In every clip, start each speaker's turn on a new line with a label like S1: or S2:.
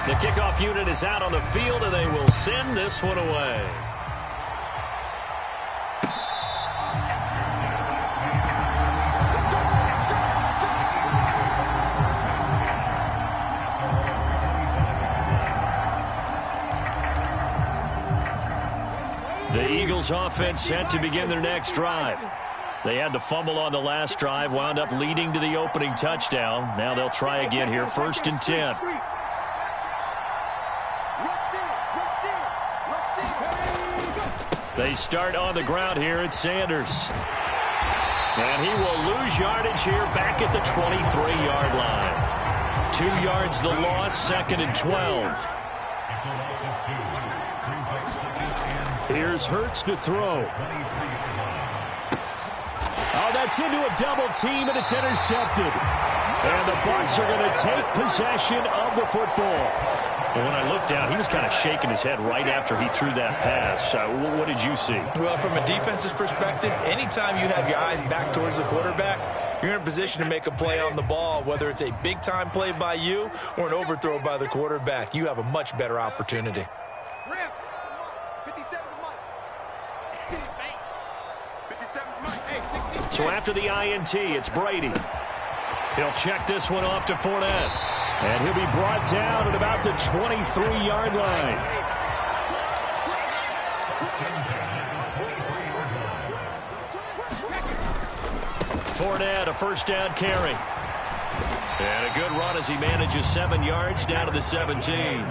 S1: The kickoff unit is out on the field, and they will send this one away. The Eagles offense set to begin their next drive. They had the fumble on the last drive, wound up leading to the opening touchdown. Now they'll try again here, 1st and 10. They start on the ground here at Sanders. And he will lose yardage here back at the 23-yard line. 2 yards the loss, 2nd and 12. Here's Hurts to throw. Oh, that's into a double team, and it's intercepted. And the Bucs are going to take possession of the football. Well, when I looked down, he was kind of shaking his head right after he threw that pass. What did you see?
S2: Well, from a defense's perspective, anytime you have your eyes back towards the quarterback, you're in a position to make a play on the ball, whether it's a big-time play by you or an overthrow by the quarterback. You have a much better opportunity.
S1: So after the INT, it's Brady. He'll check this one off to Fournette. And he'll be brought down at about the 23-yard line. Fournette, a first down carry. And a good run as he manages 7 yards down to the 17.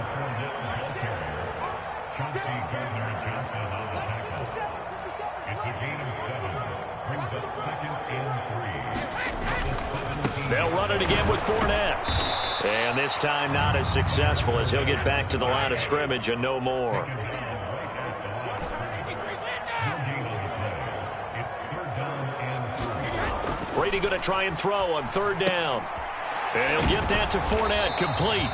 S1: They'll run it again with Fournette. And this time not as successful as he'll get back to the line of scrimmage and no more. Brady going to try and throw on 3rd down. And he'll get that to Fournette, complete.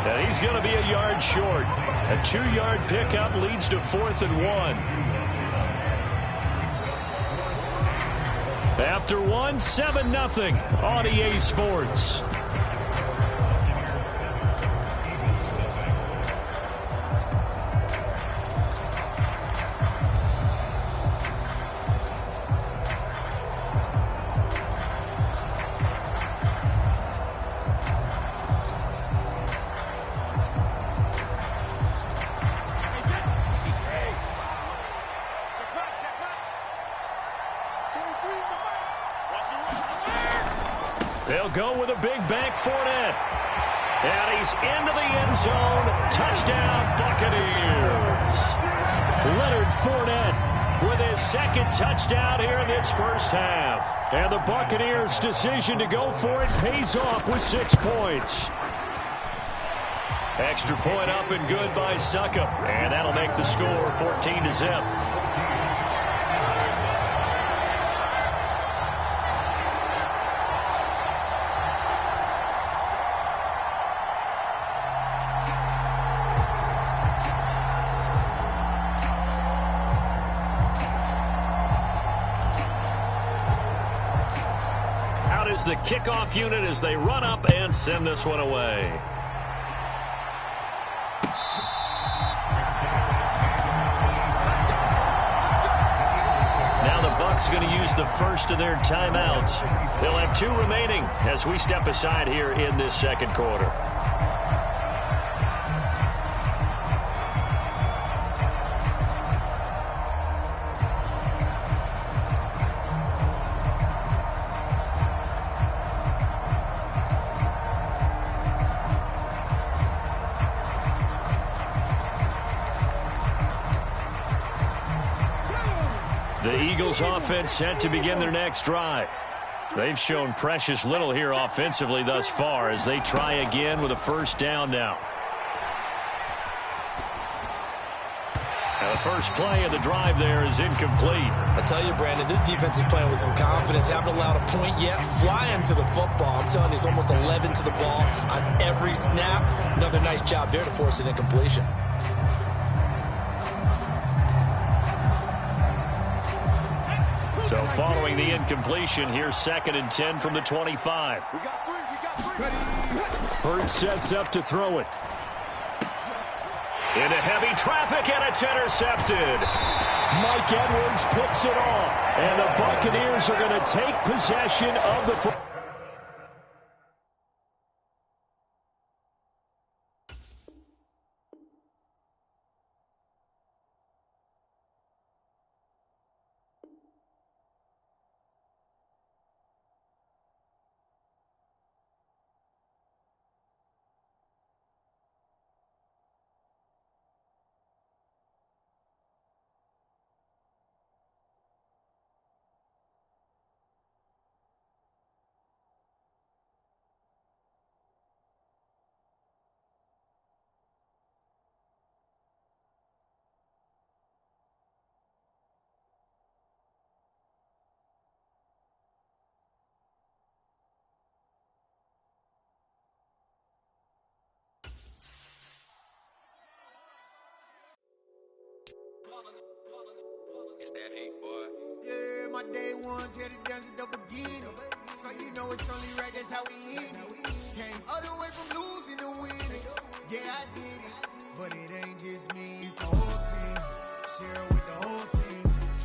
S1: And he's going to be a yard short. A 2-yard pickup leads to 4th and 1. After 7-0 on EA Sports. They'll go with a big bank Fournette. And he's into the end zone. Touchdown, Buccaneers. Leonard Fournette with his 2nd touchdown here in this first half. And the Buccaneers' decision to go for it pays off with 6 points. Extra point up and good by Succop. And that'll make the score 14-0. The kickoff unit as they run up and send this one away. Now the Bucs going to use the first of their timeouts. They'll have 2 remaining as we step aside here in this 2nd quarter. The Eagles offense set to begin their next drive. They've shown precious little here offensively thus far as they try again with a 1st down now. And the first play of the drive there is incomplete.
S2: I tell you, Brandon, this defense is playing with some confidence. Haven't allowed a point yet. Flying to the football. I'm telling you, it's almost 11 to the ball on every snap. Another nice job there to force an incompletion.
S1: So following the incompletion, here's 2nd and 10 from the 25. Hurts sets up to throw it. Into heavy traffic, and it's intercepted. Mike Edwards picks it off, and the Buccaneers are going to take possession of the football.
S3: It's that hate, boy. Yeah, my day ones here to dance at the beginning. So you know it's only right, that's how we end it. Came all the way from losing to winning. Yeah, I did it. But it ain't just me, it's the whole team. Share it with the whole team.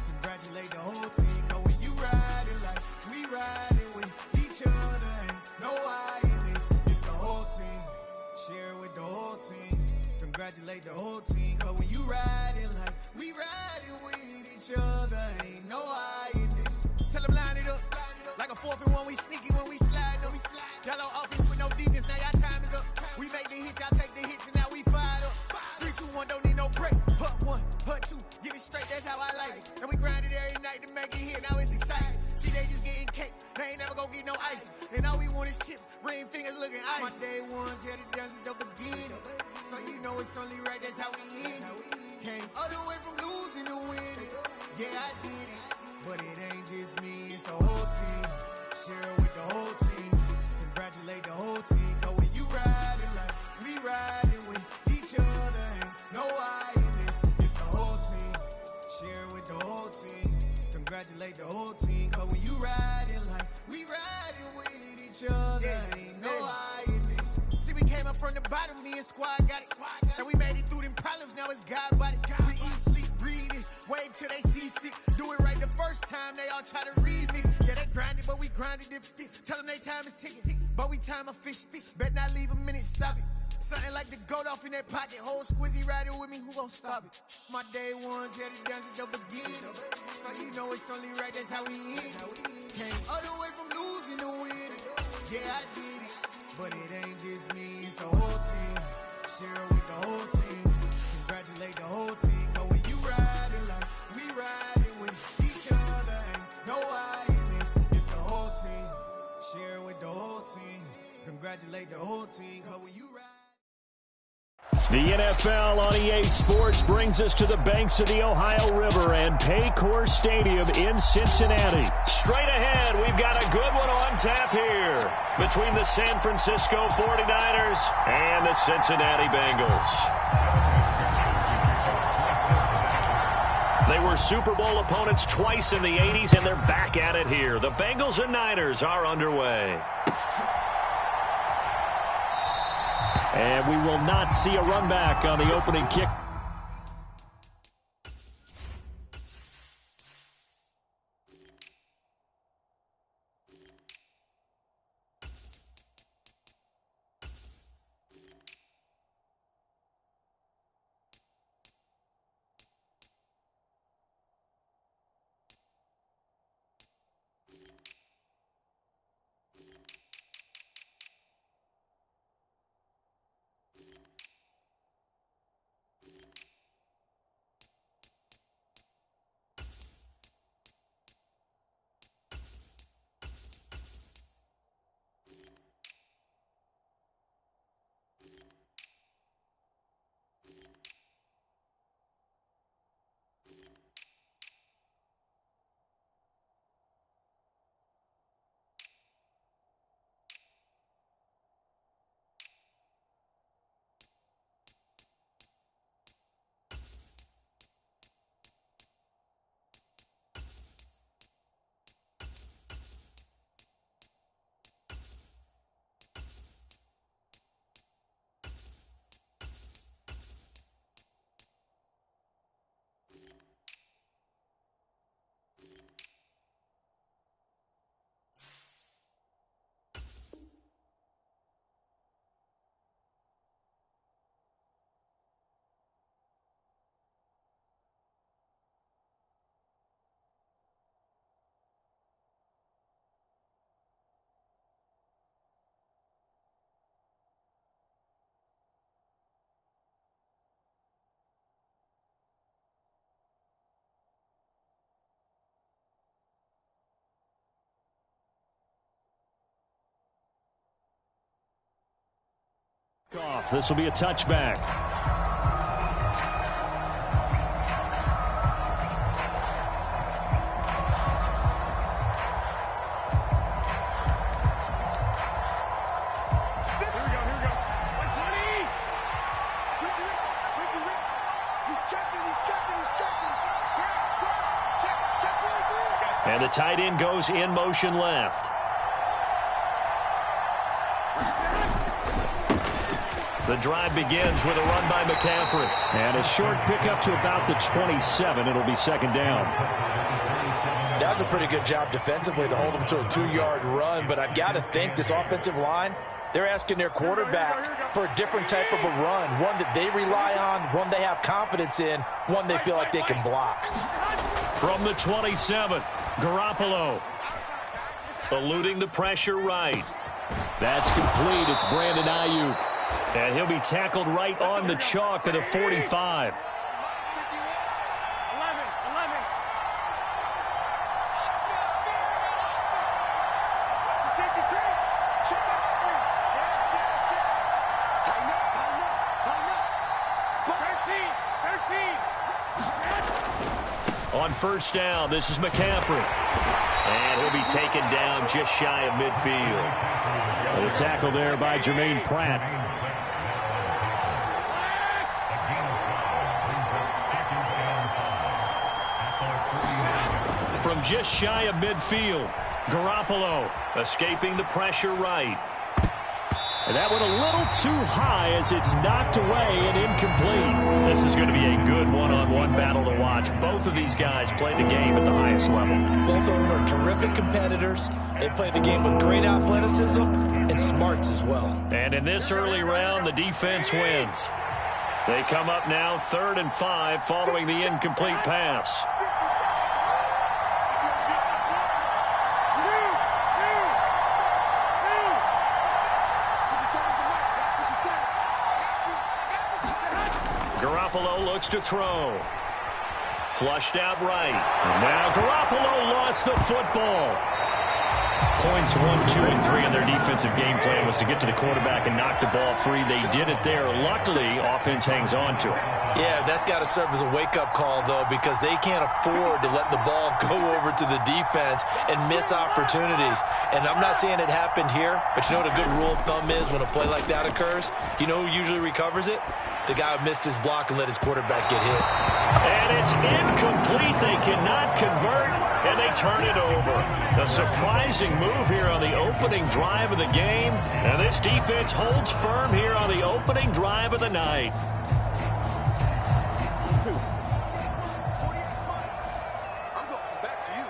S3: Congratulate the whole team. Cause when you riding like we riding with each other, ain't no I in this. It's the whole team. Share it with the whole team. Congratulate the whole team. Cause when you riding like we riding with each other, ain't no I in this. Tell them line it up. Like a 4th and 1, we sneaky when we slide. No, we slide. Yellow offense with no defense, now y'all time is up. We make the hits, y'all take the hits, and now we fired up. 3, 2, 1, don't need no break. Hut 1, hut 2, give it straight, that's how I like it. And we grind it every night to make it hit, now it's exciting. See, they just getting cake, they ain't never gonna get no ice. And all we want is chips, ring fingers looking ice. My day ones here to dance at the beginning. So you know it's only right, that's how we end it. Came all the way from losing to winning. Yeah, I did it. But it ain't just me, it's the whole team. Share it with the whole team. Congratulate the whole team. Cause when you riding like we riding with each other, ain't no I in this. It's the whole team. Share it with the whole team. Congratulate the whole team. Cause when you riding like we riding with each other, ain't no I in this. See, we came up from the bottom, me and squad got it. And we made it through them problems, now it's God body. We eat, sleep, breathe this, wave till they see sick. Do it right the first time, they all try to remix. Yeah, they grinded, but we grinded different. Tell them they time is ticking, but we time a fish. Bet not leave a minute, stop it. Something like the goat off in that pocket. Whole squizzy riding with me, who gon' stop it? My day ones here to dance at the beginning. So you know it's only right, that's how we end it. Came all the way from losing to winning. Yeah, I did it. But it ain't just me, it's the whole team. Share it with the whole team. Congratulate the whole team. Cause when you riding like we riding with each other, ain't no I in this. It's the whole team. Share it with the whole team. Congratulate the whole team. Cause when you ride.
S1: The NFL on EA Sports brings us to the banks of the Ohio River and Paycor Stadium in Cincinnati. Straight ahead, we've got a good one on tap here between the San Francisco 49ers and the Cincinnati Bengals. They were Super Bowl opponents twice in the 80s, and they're back at it here. The Bengals and Niners are underway. And we will not see a run back on the opening kick. This will be a touchback. And the tight end goes in motion left. The drive begins with a run by McCaffrey. And a short pickup to about the 27. It'll be second down.
S2: That was a pretty good job defensively to hold him to a 2-yard run. But I've got to think this offensive line, they're asking their quarterback for a different type of a run. One that they rely on, one they have confidence in, one they feel like they can block.
S1: From the 27, Garoppolo. Eluding the pressure right. That's complete. It's Brandon Ayuk. And he'll be tackled right on the chalk of the 45. On first down, this is McCaffrey. And he'll be taken down just shy of midfield. And a tackle there by Jermaine Pratt. From just shy of midfield, Garoppolo escaping the pressure right. And that went a little too high as it's knocked away and incomplete. This is going to be a good one-on-one battle to watch. Both of these guys play the game at the highest level.
S2: Both of them are terrific competitors. They play the game with great athleticism and smarts as well.
S1: And in this early round, the defense wins. They come up now 3rd and 5 following the incomplete pass. Garoppolo looks to throw. Flushed out right. And now Garoppolo lost the football. Points 1, 2, and 3 in their defensive game plan was to get to the quarterback and knock the ball free. They did it there. Luckily, offense hangs on to it.
S2: Yeah, that's got to serve as a wake-up call, though, because they can't afford to let the ball go over to the defense and miss opportunities. And I'm not saying it happened here, but you know what a good rule of thumb is when a play like that occurs? You know who usually recovers it? The guy who missed his block and let his quarterback get hit.
S1: And it's incomplete. They cannot convert, and they turn it over. A surprising move here on the opening drive of the game. And this defense holds firm here on the opening drive of the night.
S3: I'm going back to you.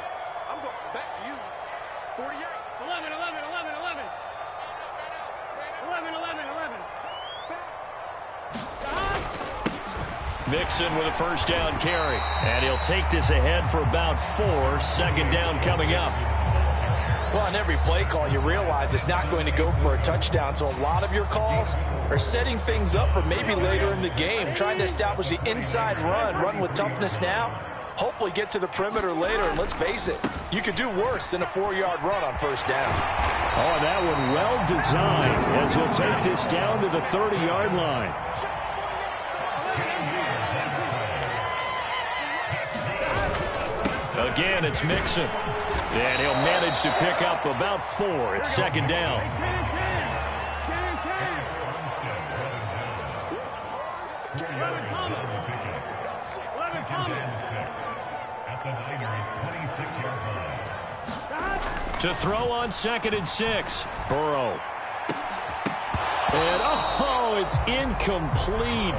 S3: I'm going back to you. 48. 11, 11, 11, 11. 11, 11, 11.
S1: Mixon with a first down carry. And he'll take this ahead for about 4. Second down coming up.
S2: Well, on every play call, you realize it's not going to go for a touchdown. So a lot of your calls are setting things up for maybe later in the game, trying to establish the inside run with toughness now. Hopefully get to the perimeter later. And let's face it, you could do worse than a 4-yard run on first down.
S1: Oh, that one well designed as he'll take this down to the 30-yard line. Again, it's Mixon. And he'll manage to pick up about 4. It's second down. To throw on 2nd and 6. Burrow. And, oh, it's incomplete.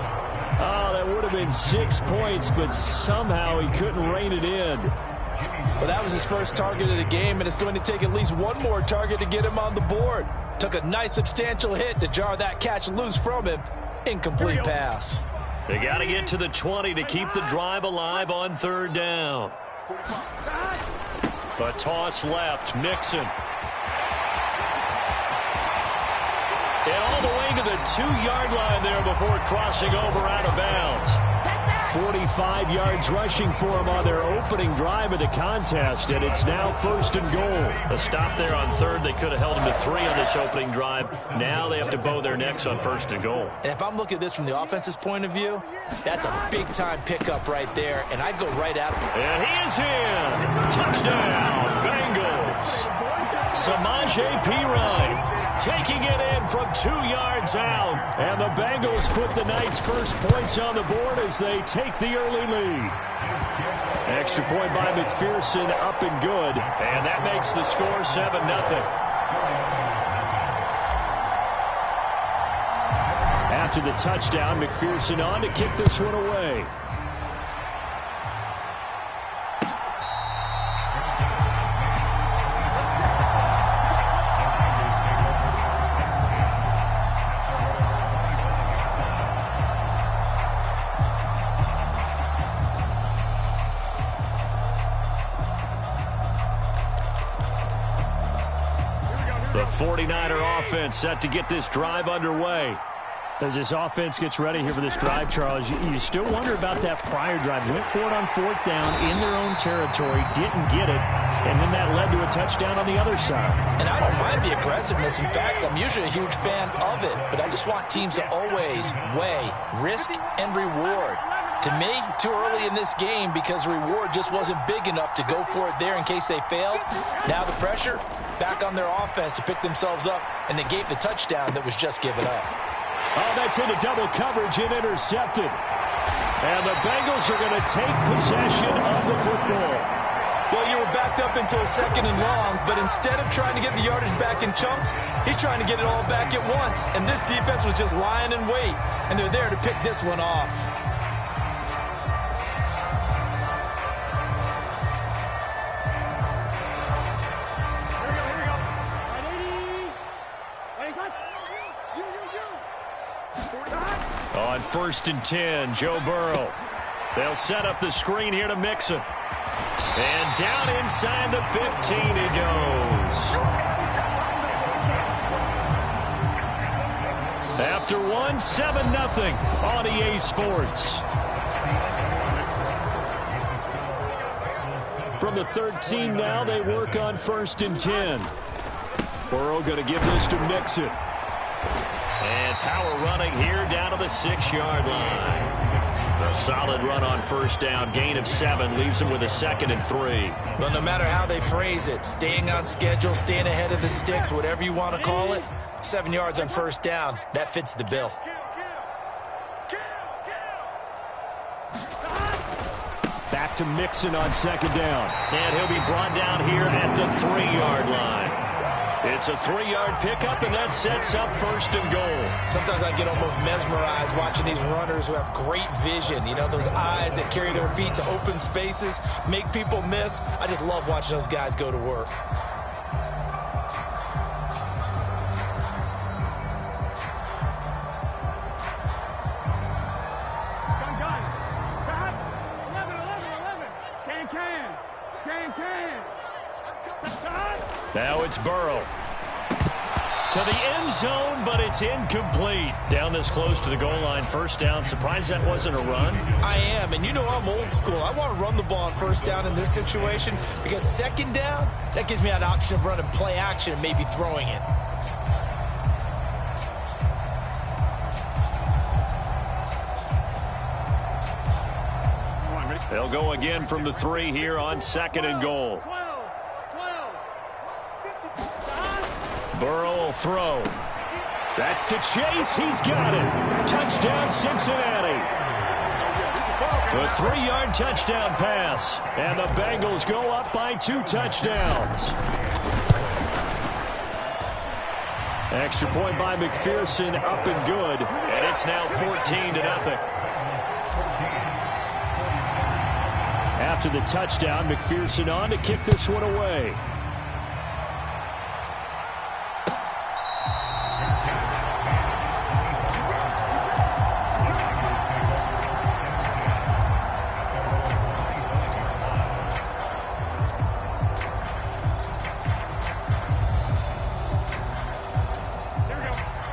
S1: Oh, that would have been 6 points, but somehow he couldn't rein it in.
S2: Well, that was his first target of the game, and it's going to take at least one more target to get him on the board. Took a nice substantial hit to jar that catch loose from him. Incomplete pass.
S1: They got to get to the 20 to keep the drive alive on 3rd down. A toss left, Mixon. And all the way to the 2-yard line there before crossing over out of bounds. 45 yards rushing for him on their opening drive of the contest, and it's now 1st and goal.
S4: A stop there on 3rd. They could have held him to 3 on this opening drive. Now they have to bow their necks on 1st and goal.
S2: And if I'm looking at this from the offense's point of view, that's a big-time pickup right there, and I'd go right after him.
S1: And he is in. Touchdown, Bengals. Samaje Perine taking it in from 2 yards out. And the Bengals put the Knights' first points on the board as they take the early lead. Extra point by McPherson, up and good. And that makes the score 7-0. After the touchdown, McPherson on to kick this one away. The 49er offense set to get this drive underway. As this offense gets ready here for this drive, Charles, you still wonder about that prior drive. Went for it on 4th down in their own territory, didn't get it, and then that led to a touchdown on the other side.
S2: And I don't mind the aggressiveness. In fact, I'm usually a huge fan of it, but I just want teams to always weigh risk and reward. To me, too early in this game because the reward just wasn't big enough to go for it there in case they failed. Now the pressure back on their offense to pick themselves up and negate the touchdown that was just given up.
S1: Oh, that's into double coverage and intercepted. And the Bengals are going to take possession of the football.
S2: Well, you were backed up into a 2nd and long, but instead of trying to get the yardage back in chunks, he's trying to get it all back at once. And this defense was just lying in wait, and they're there to pick this one off.
S1: On 1st and 10, Joe Burrow. They'll set up the screen here to Mixon. And down inside the 15 he goes. After one, 7-0 on EA Sports. From the 13 now, they work on 1st and 10. Burrow going to give this to Mixon. And power running here down to the 6-yard line. A solid run on 1st down. Gain of 7 leaves him with a 2nd and 3.
S2: Well, no matter how they phrase it, staying on schedule, staying ahead of the sticks, whatever you want to call it, 7 yards on 1st down, that fits the bill.
S1: Back to Mixon on 2nd down. And he'll be brought down here at the 3-yard line. It's a 3-yard pickup, and that sets up 1st and goal.
S2: Sometimes I get almost mesmerized watching these runners who have great vision. You know, those eyes that carry their feet to open spaces, make people miss. I just love watching those guys go to work.
S1: Now it's Burrow. To the end zone, but it's incomplete. Down this close to the goal line, 1st down. Surprised that wasn't a run?
S2: I am, and you know I'm old school. I want to run the ball on 1st down in this situation because 2nd down, that gives me an option of running play action and maybe throwing it.
S1: They'll go again from the 3 here on 2nd and goal. Burrow will throw. That's to Chase. He's got it. Touchdown, Cincinnati. A 3-yard touchdown pass. And the Bengals go up by 2 touchdowns. Extra point by McPherson, up and good. And it's now 14-0. After the touchdown, McPherson on to kick this one away.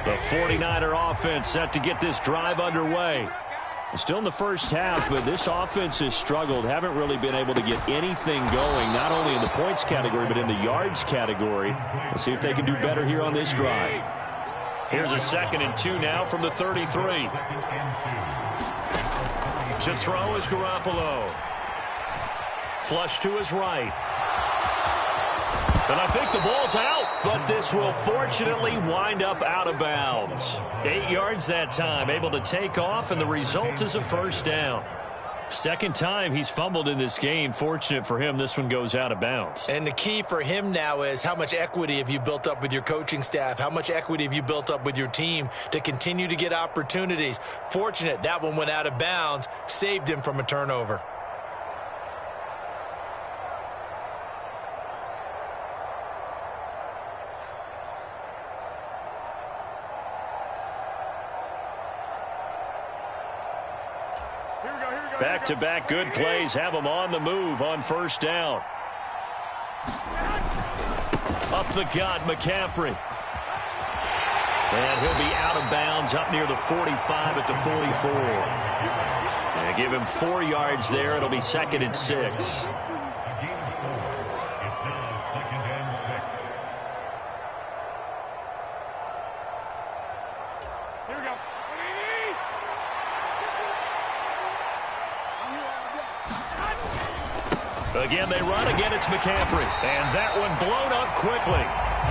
S1: The 49er offense set to get this drive underway. Still in the first half, but this offense has struggled. Haven't really been able to get anything going, not only in the points category, but in the yards category. We'll see if they can do better here on this drive.
S4: Here's a 2nd and 2 now from the 33. To throw is Garoppolo. Flush to his right. And I think the ball's out, but this will fortunately wind up out of bounds. 8 yards that time, able to take off, and the result is a first down. Second time he's fumbled in this game. Fortunate for him, this one goes out of bounds.
S2: And the key for him now is how much equity have you built up with your coaching staff? How much equity have you built up with your team to continue to get opportunities? Fortunate that one went out of bounds, saved him from a turnover.
S4: Back-to-back good plays have them on the move on first down. Up the gut, McCaffrey. And he'll be out of bounds up near the 45 at the 44. And give him 4 yards there. It'll be 2nd and 6. Again, they run. Again, it's McCaffrey. And that one blown up quickly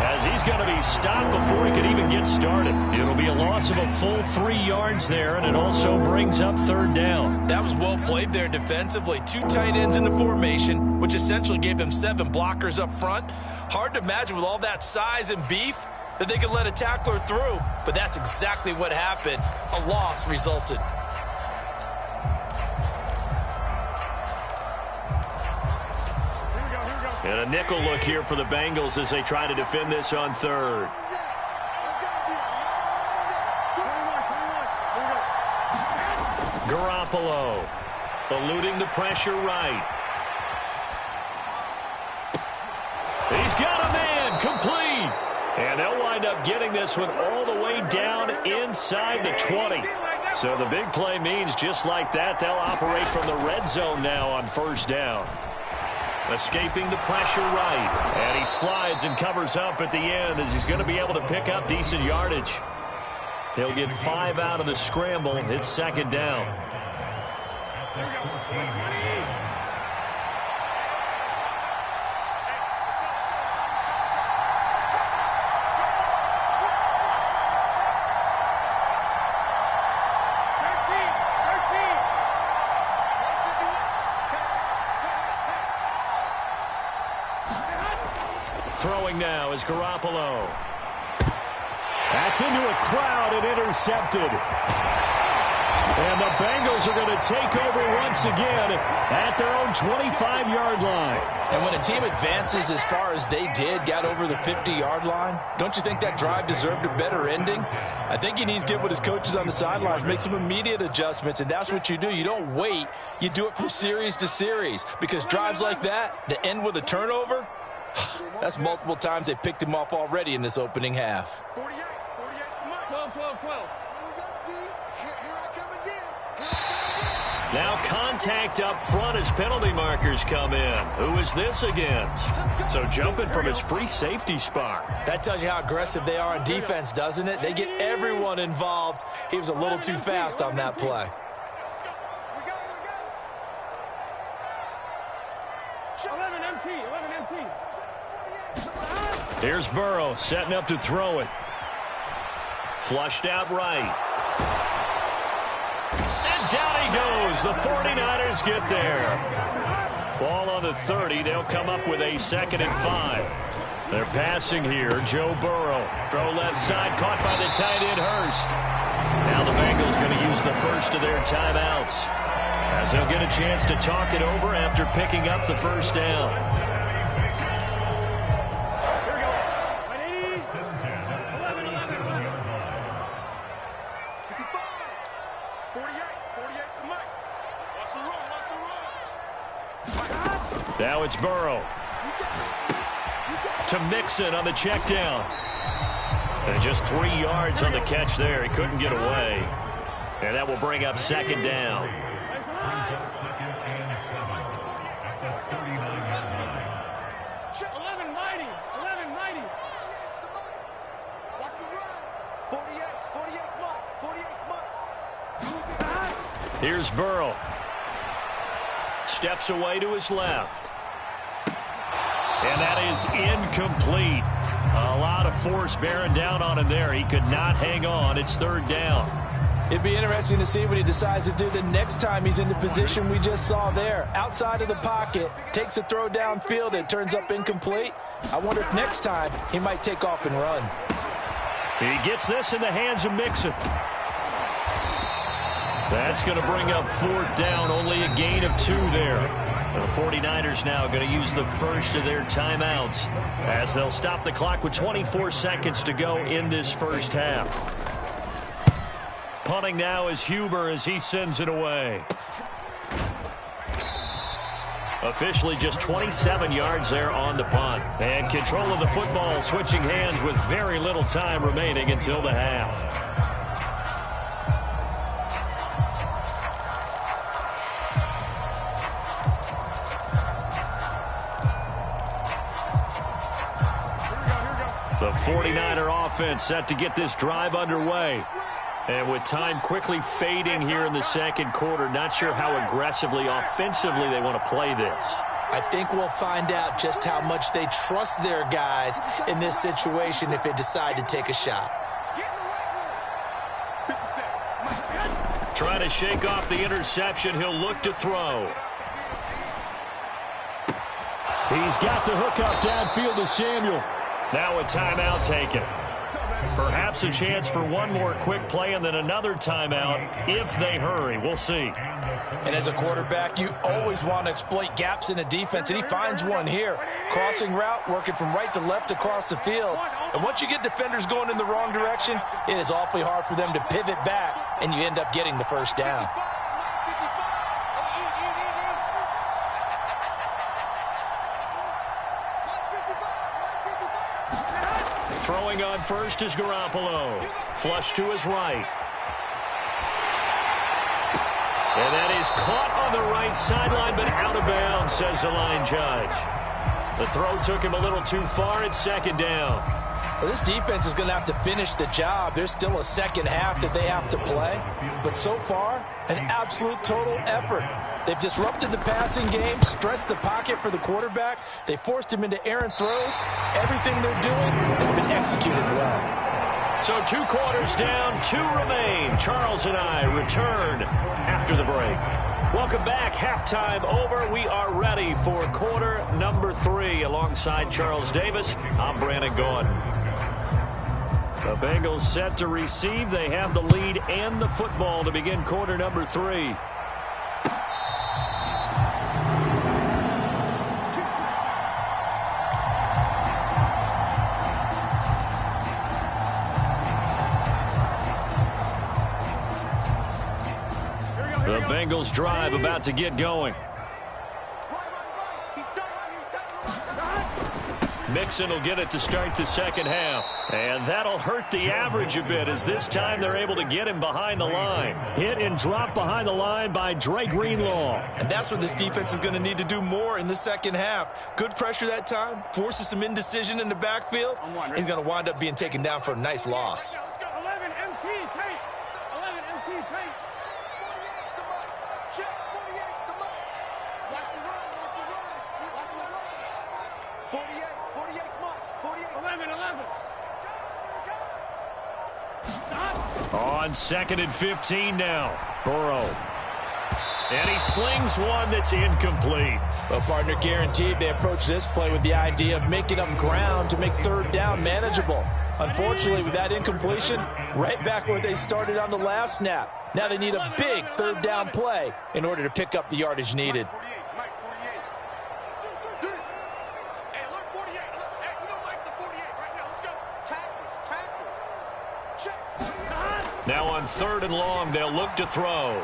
S4: as he's going to be stopped before he can even get started. It'll be a loss of a full 3 yards there, and it also brings up 3rd down.
S2: That was well played there defensively. 2 tight ends in the formation, which essentially gave them 7 blockers up front. Hard to imagine with all that size and beef that they could let a tackler through, but that's exactly what happened. A loss resulted.
S4: And a nickel look here for the Bengals as they try to defend this on 3rd. Garoppolo eluding the pressure right. He's got a man complete. And they'll wind up getting this one all the way down inside the 20. So the big play means just like that, they'll operate from the red zone now on first down. Escaping the pressure right. And he slides and covers up at the end as he's going to be able to pick up decent yardage. He'll get 5 out of the scramble. It's 2nd down. Throwing now is Garoppolo. That's into a crowd and intercepted. And the Bengals are going to take over once again at their own 25-yard line.
S2: And when a team advances as far as they did, got over the 50-yard line, don't you think that drive deserved a better ending? I think he needs to get with his coaches on the sidelines, make some immediate adjustments, and that's what you do. You don't wait. You do it from series to series, because drives like that end with a turnover, that's multiple times they picked him off already in this opening half.
S3: 48, 12.
S4: Now contact up front as penalty markers come in. Who is this against? So jumping from his free safety spot.
S2: That tells you how aggressive they are on defense, doesn't it? They get everyone involved. He was a little too fast on that play.
S4: Here's Burrow setting up to throw it. Flushed out right. And down he goes. The 49ers get there. Ball on the 30. They'll come up with a 2nd and 5. They're passing here. Joe Burrow. Throw left side. Caught by the tight end Hurst. Now the Bengals going to use the first of their timeouts, as they'll get a chance to talk it over after picking up the first down. Now it's Burrow. To Mixon on the check down. And just 3 yards on the catch there. He couldn't get away. And that will bring up second down. Here's Burrow. Steps away to his left. And that is incomplete. A lot of force bearing down on him there. He could not hang on. It's third down.
S2: It'd be interesting to see what he decides to do the next time he's in the position we just saw there. Outside of the pocket, takes a throw downfield, it turns up incomplete. I wonder if next time he might take off and run.
S4: He gets this in the hands of Mixon. That's going to bring up fourth down, only a gain of 2 there. The 49ers now going to use the first of their timeouts as they'll stop the clock with 24 seconds to go in this first half. Punting now is Huber as he sends it away. Officially just 27 yards there on the punt. And control of the football switching hands with very little time remaining until the half. The 49er offense set to get this drive underway. And with time quickly fading here in the second quarter, not sure how aggressively, offensively they want to play this.
S2: I think we'll find out just how much they trust their guys in this situation if they decide to take a shot.
S4: Trying to shake off the interception. He'll look to throw. He's got the hook up downfield to Samuel. Now a timeout taken. Perhaps a chance for one more quick play and then another timeout if they hurry. We'll see.
S2: And as a quarterback, you always want to exploit gaps in a defense, and he finds one here. Crossing route, working from right to left across the field. And once you get defenders going in the wrong direction, it is awfully hard for them to pivot back, and you end up getting the first down.
S4: Throwing on first is Garoppolo. Flush to his right. And that is caught on the right sideline, but out of bounds, says the line judge. The throw took him a little too far. It's second down.
S2: Well, this defense is going to have to finish the job. There's still a second half that they have to play. But so far, an absolute total effort. They've disrupted the passing game, stressed the pocket for the quarterback. They forced him into errant throws. Everything they're doing has been executed well.
S4: So 2 quarters down, 2 remain. Charles and I return after the break. Welcome back. Halftime over. We are ready for quarter number 3. Alongside Charles Davis, I'm Brandon Gordon. The Bengals set to receive. They have the lead and the football to begin quarter number 3. The Bengals drive about to get going. Mixon will get it to start the second half. And that'll hurt the average a bit as this time they're able to get him behind the line. Hit and drop behind the line by Dre Greenlaw.
S2: And that's what this defense is going to need to do more in the second half. Good pressure that time. Forces some indecision in the backfield. He's going to wind up being taken down for a nice loss.
S4: On 2nd and 15 now. Burrow. And he slings one that's incomplete.
S2: Well, partner, guaranteed they approach this play with the idea of making up ground to make third down manageable. Unfortunately, with that incompletion, right back where they started on the last snap. Now they need a big third down play in order to pick up the yardage needed.
S4: Now on 3rd and long, they'll look to throw.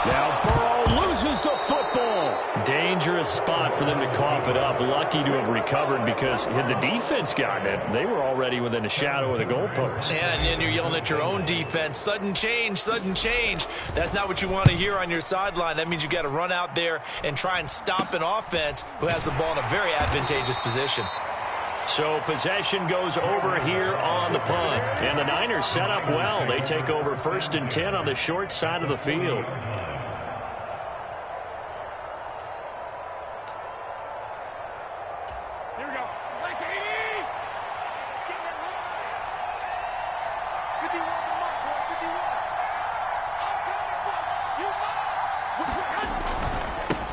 S4: Now Burrow loses the football. Dangerous spot for them to cough it up. Lucky to have recovered because had the defense gotten it, they were already within a shadow of the goalpost.
S2: Yeah, and then you're yelling at your own defense. Sudden change, sudden change. That's not what you want to hear on your sideline. That means you got to run out there and try and stop an offense who has the ball in a very advantageous position.
S4: So possession goes over here on the punt. And the Niners set up well. They take over 1st and 10 on the short side of the field.
S5: Here we go. Like 80.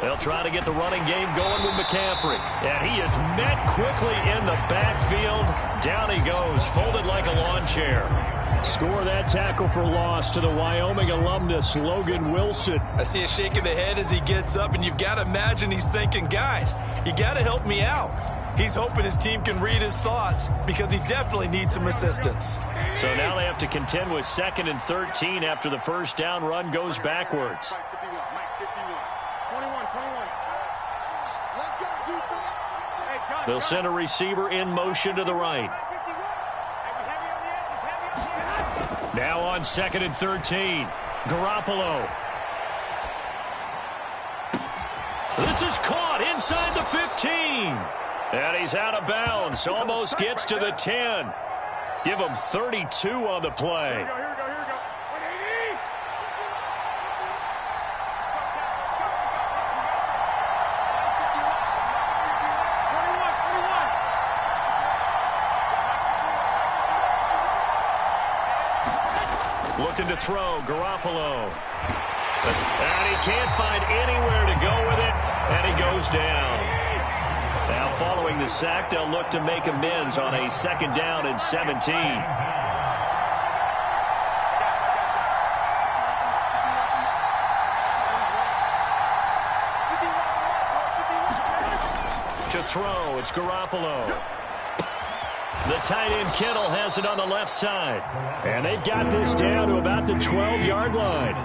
S4: They'll try to get the running game going with McCaffrey. And he is met quickly in the backfield. Down he goes, folded like a lawn chair. Score that tackle for loss to the Wyoming alumnus, Logan Wilson.
S2: I see a shake of the head as he gets up, and you've got to imagine he's thinking, guys, you got to help me out. He's hoping his team can read his thoughts because he definitely needs some assistance.
S4: So now they have to contend with 2nd and 13 after the first down run goes backwards. They'll send a receiver in motion to the right. Now on 2nd and 13. Garoppolo. This is caught inside the 15. And he's out of bounds. Almost gets to the 10. Give him 32 on the play. Looking to throw, Garoppolo. And he can't find anywhere to go with it, and he goes down. Now following the sack, they'll look to make amends on a 2nd down and 17. To throw, it's Garoppolo. The tight end Kittle has it on the left side. And they've got this down to about the 12-yard line.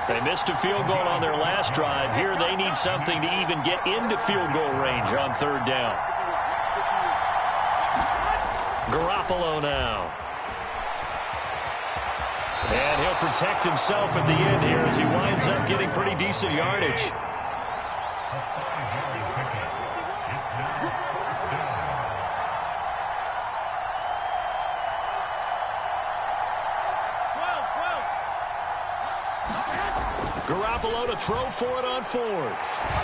S4: They missed a field goal on their last drive. Here they need something to even get into field goal range on 3rd down. Garoppolo now. And he'll protect himself at the end here as he winds up getting pretty decent yardage. Garoppolo to throw for it on 4th.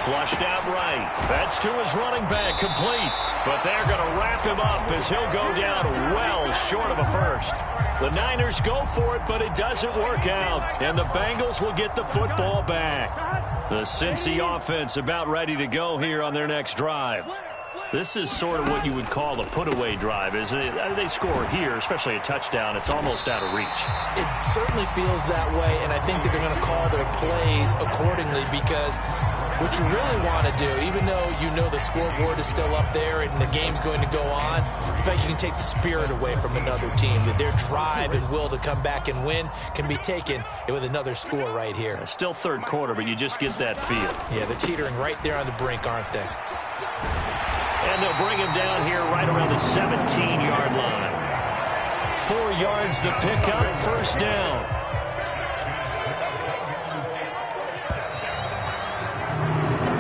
S4: Flushed out right. That's to his running back, complete. But they're going to wrap him up as he'll go down well short of a first. The Niners go for it, but it doesn't work out. And the Bengals will get the football back. The Cincy offense about ready to go here on their next drive. This is sort of what you would call a put-away drive, isn't it? They score here, especially a touchdown. It's almost out of reach.
S2: It certainly feels that way, and I think that they're going to call their plays accordingly because what you really want to do, even though you know the scoreboard is still up there and the game's going to go on, in fact, you can take the spirit away from another team, that their drive and will to come back and win can be taken with another score right here.
S4: Still 3rd quarter, but you just get that feel.
S2: Yeah, they're teetering right there on the brink, aren't they?
S4: And they'll bring him down here right around the 17-yard line. 4 yards the pickup, 1st down.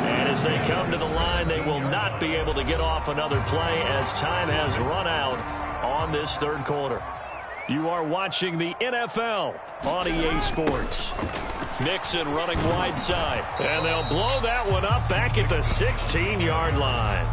S4: And as they come to the line, they will not be able to get off another play as time has run out on this 3rd quarter. You are watching the NFL on EA Sports. Nixon running wide side. And they'll blow that one up back at the 16-yard line.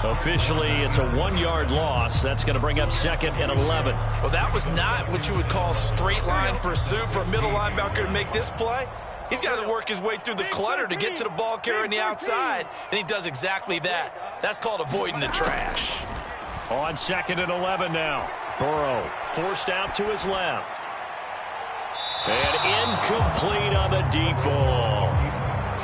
S4: Officially, it's a 1-yard loss. That's going to bring up 2nd and 11.
S2: Well, that was not what you would call straight line pursuit for a middle linebacker to make this play. He's got to work his way through the clutter to get to the ball carrier on the outside, and he does exactly that. That's called avoiding the trash.
S4: On 2nd and 11 now. Burrow forced out to his left. And incomplete on the deep ball.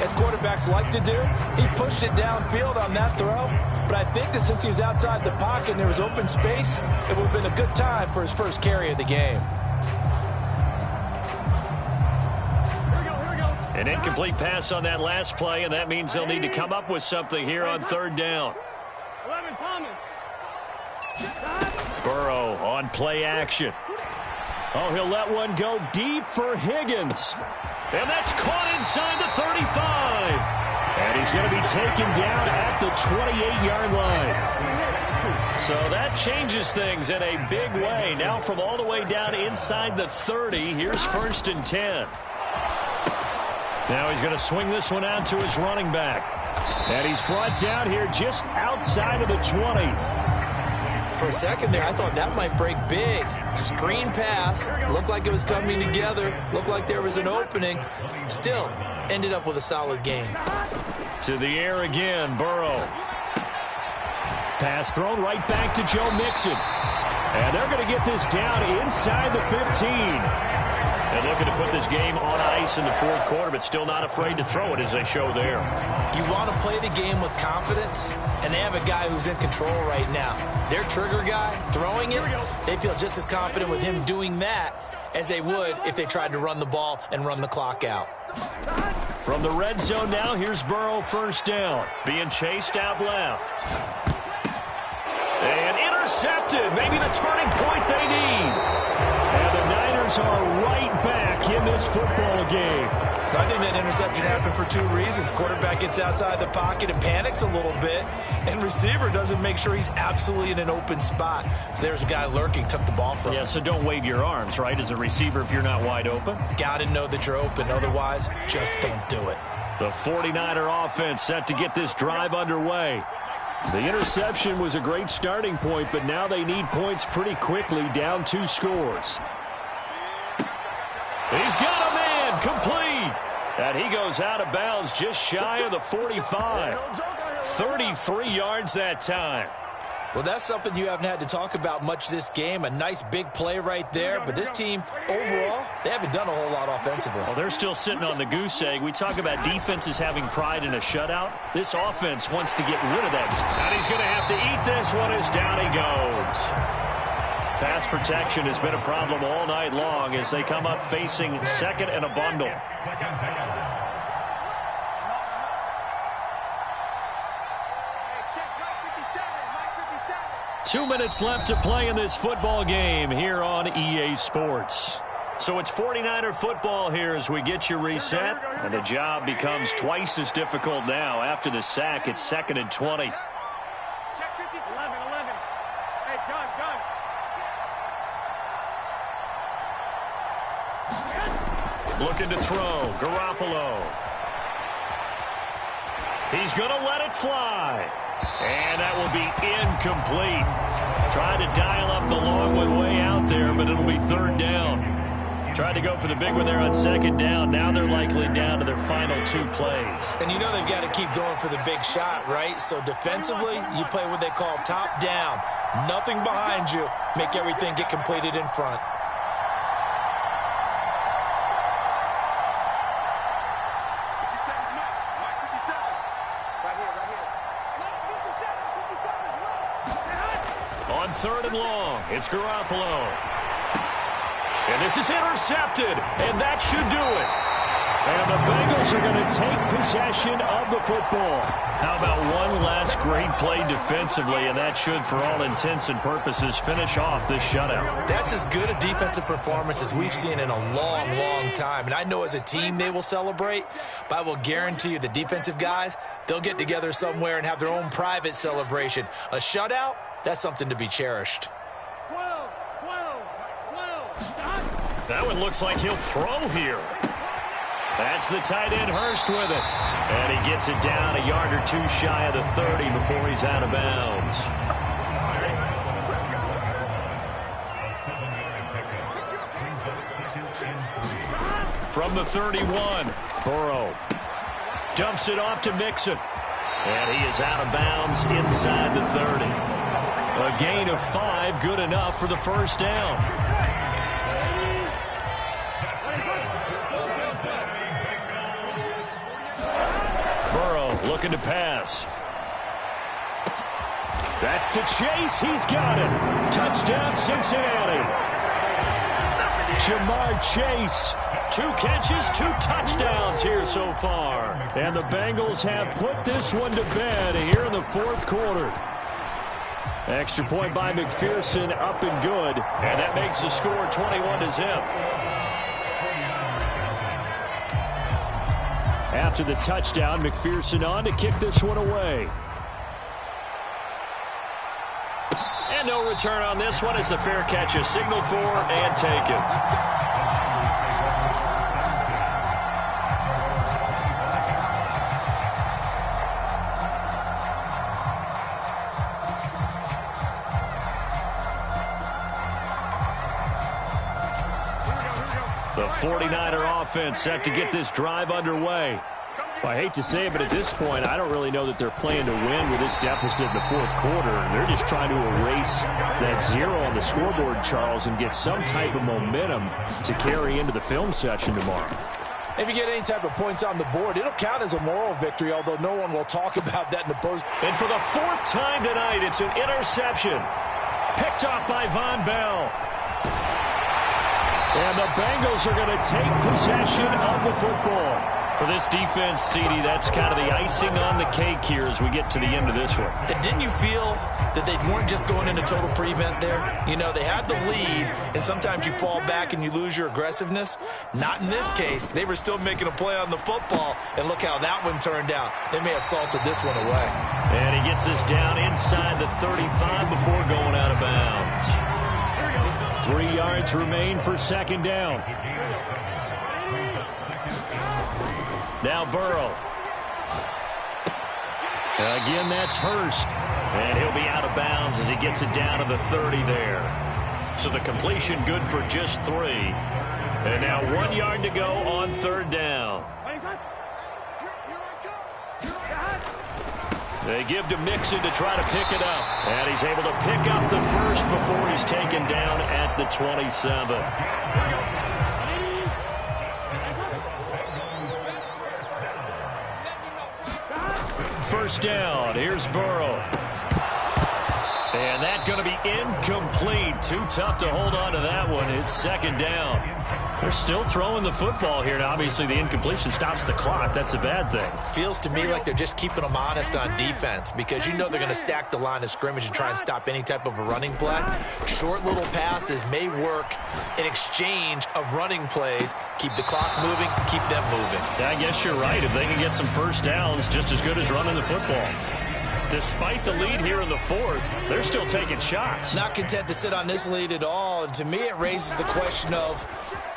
S2: As quarterbacks like to do, he pushed it downfield on that throw. But I think that since he was outside the pocket and there was open space, it would have been a good time for his first carry of the game.
S5: Here we go.
S4: An incomplete pass on that last play, and that means they'll need to come up with something here on third down. Burrow on play action. Oh, he'll let one go deep for Higgins. And that's caught inside the 35. And he's going to be taken down at the 28-yard line. So that changes things in a big way. Now from all the way down inside the 30, here's 1st and 10. Now he's going to swing this one out to his running back. And he's brought down here just outside of the 20.
S2: For a second there, I thought that might break big. Screen pass. Looked like it was coming together. Looked like there was an opening. Still, ended up with a solid game.
S4: To the air again, Burrow. Pass thrown right back to Joe Mixon. And they're going to get this down inside the 15. And looking to put this game on ice in the fourth quarter, but still not afraid to throw it as they show there.
S2: You want to play the game with confidence, and they have a guy who's in control right now. Their trigger guy, throwing it, they feel just as confident with him doing that as they would if they tried to run the ball and run the clock out.
S4: From the red zone now, here's Burrow, 1st down. Being chased out left. And intercepted. Maybe the turning point they need. And the Niners are right back in this football game.
S2: I think that interception happened for 2 reasons. Quarterback gets outside the pocket and panics a little bit, and receiver doesn't make sure he's absolutely in an open spot. So there's a guy lurking, took the ball from him.
S4: Yeah, so don't wave your arms, right, as a receiver if you're not wide open.
S2: Got to know that you're open. Otherwise, just don't do it.
S4: The 49er offense set to get this drive underway. The interception was a great starting point, but now they need points pretty quickly, down 2 scores. He's got a man, complete. And he goes out of bounds just shy of the 45. 33 yards that time.
S2: Well, that's something you haven't had to talk about much this game. A nice big play right there. But this team, overall, they haven't done a whole lot offensively.
S4: Well, they're still sitting on the goose egg. We talk about defenses having pride in a shutout. This offense wants to get rid of that. And he's going to have to eat this one as down he goes. Pass protection has been a problem all night long as they come up facing 2nd and a bundle. 2 minutes left to play in this football game here on EA Sports. So it's 49er football here as we get you reset. And the job becomes twice as difficult now. After the sack, it's 2nd and 20.
S5: Check 50, 11. Hey, gun.
S4: Looking to throw. Garoppolo. He's going to let it fly. And that will be incomplete. Tried to dial up the long one way out there, but it'll be 3rd down. Tried to go for the big one there on 2nd down. Now they're likely down to their final 2 plays.
S2: And you know they've got to keep going for the big shot, right? So defensively, you play what they call top down. Nothing behind you. Make everything get completed in front.
S4: On 3rd and long, it's Garoppolo. And this is intercepted, and that should do it. And the Bengals are going to take possession of the football. How about one last great play defensively, and that should, for all intents and purposes, finish off this shutout.
S2: That's as good a defensive performance as we've seen in a long, long time. And I know as a team they will celebrate, but I will guarantee you the defensive guys, they'll get together somewhere and have their own private celebration. A shutout, that's something to be cherished.
S5: 12.
S4: That one looks like he'll throw here. That's the tight end Hurst with it. And he gets it down a yard or 2 shy of the 30 before he's out of bounds. From the 31, Burrow dumps it off to Mixon. And he is out of bounds inside the 30. A gain of 5, good enough for the 1st down. Looking to pass. That's to Chase. He's got it. Touchdown, Cincinnati. Jamar Chase. 2 catches, 2 touchdowns here so far. And the Bengals have put this one to bed here in the 4th quarter. Extra point by McPherson, up and good. And that makes the score 21-0. After the touchdown, McPherson on to kick this one away. And no return on this one as the fair catch is signaled for and taken. The 49er offense set to get this drive underway. Well, I hate to say it, but at this point, I don't really know that they're playing to win with this deficit in the 4th quarter. They're just trying to erase that 0 on the scoreboard, Charles, and get some type of momentum to carry into the film session tomorrow.
S2: If you get any type of points on the board, it'll count as a moral victory, although no one will talk about that in the post.
S4: And for the 4th time tonight, it's an interception. Picked off by Von Bell. And the Bengals are going to take possession of the football. For this defense, CD, that's kind of the icing on the cake here as we get to the end of this one.
S2: And didn't you feel that they weren't just going into total prevent there? You know, they had the lead, and sometimes you fall back and you lose your aggressiveness. Not in this case. They were still making a play on the football, and look how that one turned out. They may have salted this one away.
S4: And he gets us down inside the 35 before going out of bounds. 3 yards remain for 2nd down. Now Burrow. Again, that's Hurst. And he'll be out of bounds as he gets it down to the 30 there. So the completion good for just 3. And now 1 yard to go on 3rd down. They give to Mixon to try to pick it up. And he's able to pick up the first before he's taken down at the 27. First down. Here's Burrow. And that's going to be incomplete. Too tough to hold on to that one. It's 2nd down. They're still throwing the football here. Now, obviously, the incompletion stops the clock. That's a bad thing.
S2: Feels to me like they're just keeping them honest on defense because you know they're going to stack the line of scrimmage and try and stop any type of a running play. Short little passes may work in exchange of running plays. Keep the clock moving, keep them moving.
S4: I guess you're right. If they can get some first downs, just as good as running the football. Despite the lead here in the 4th, they're still taking shots.
S2: Not content to sit on this lead at all. And to me, it raises the question of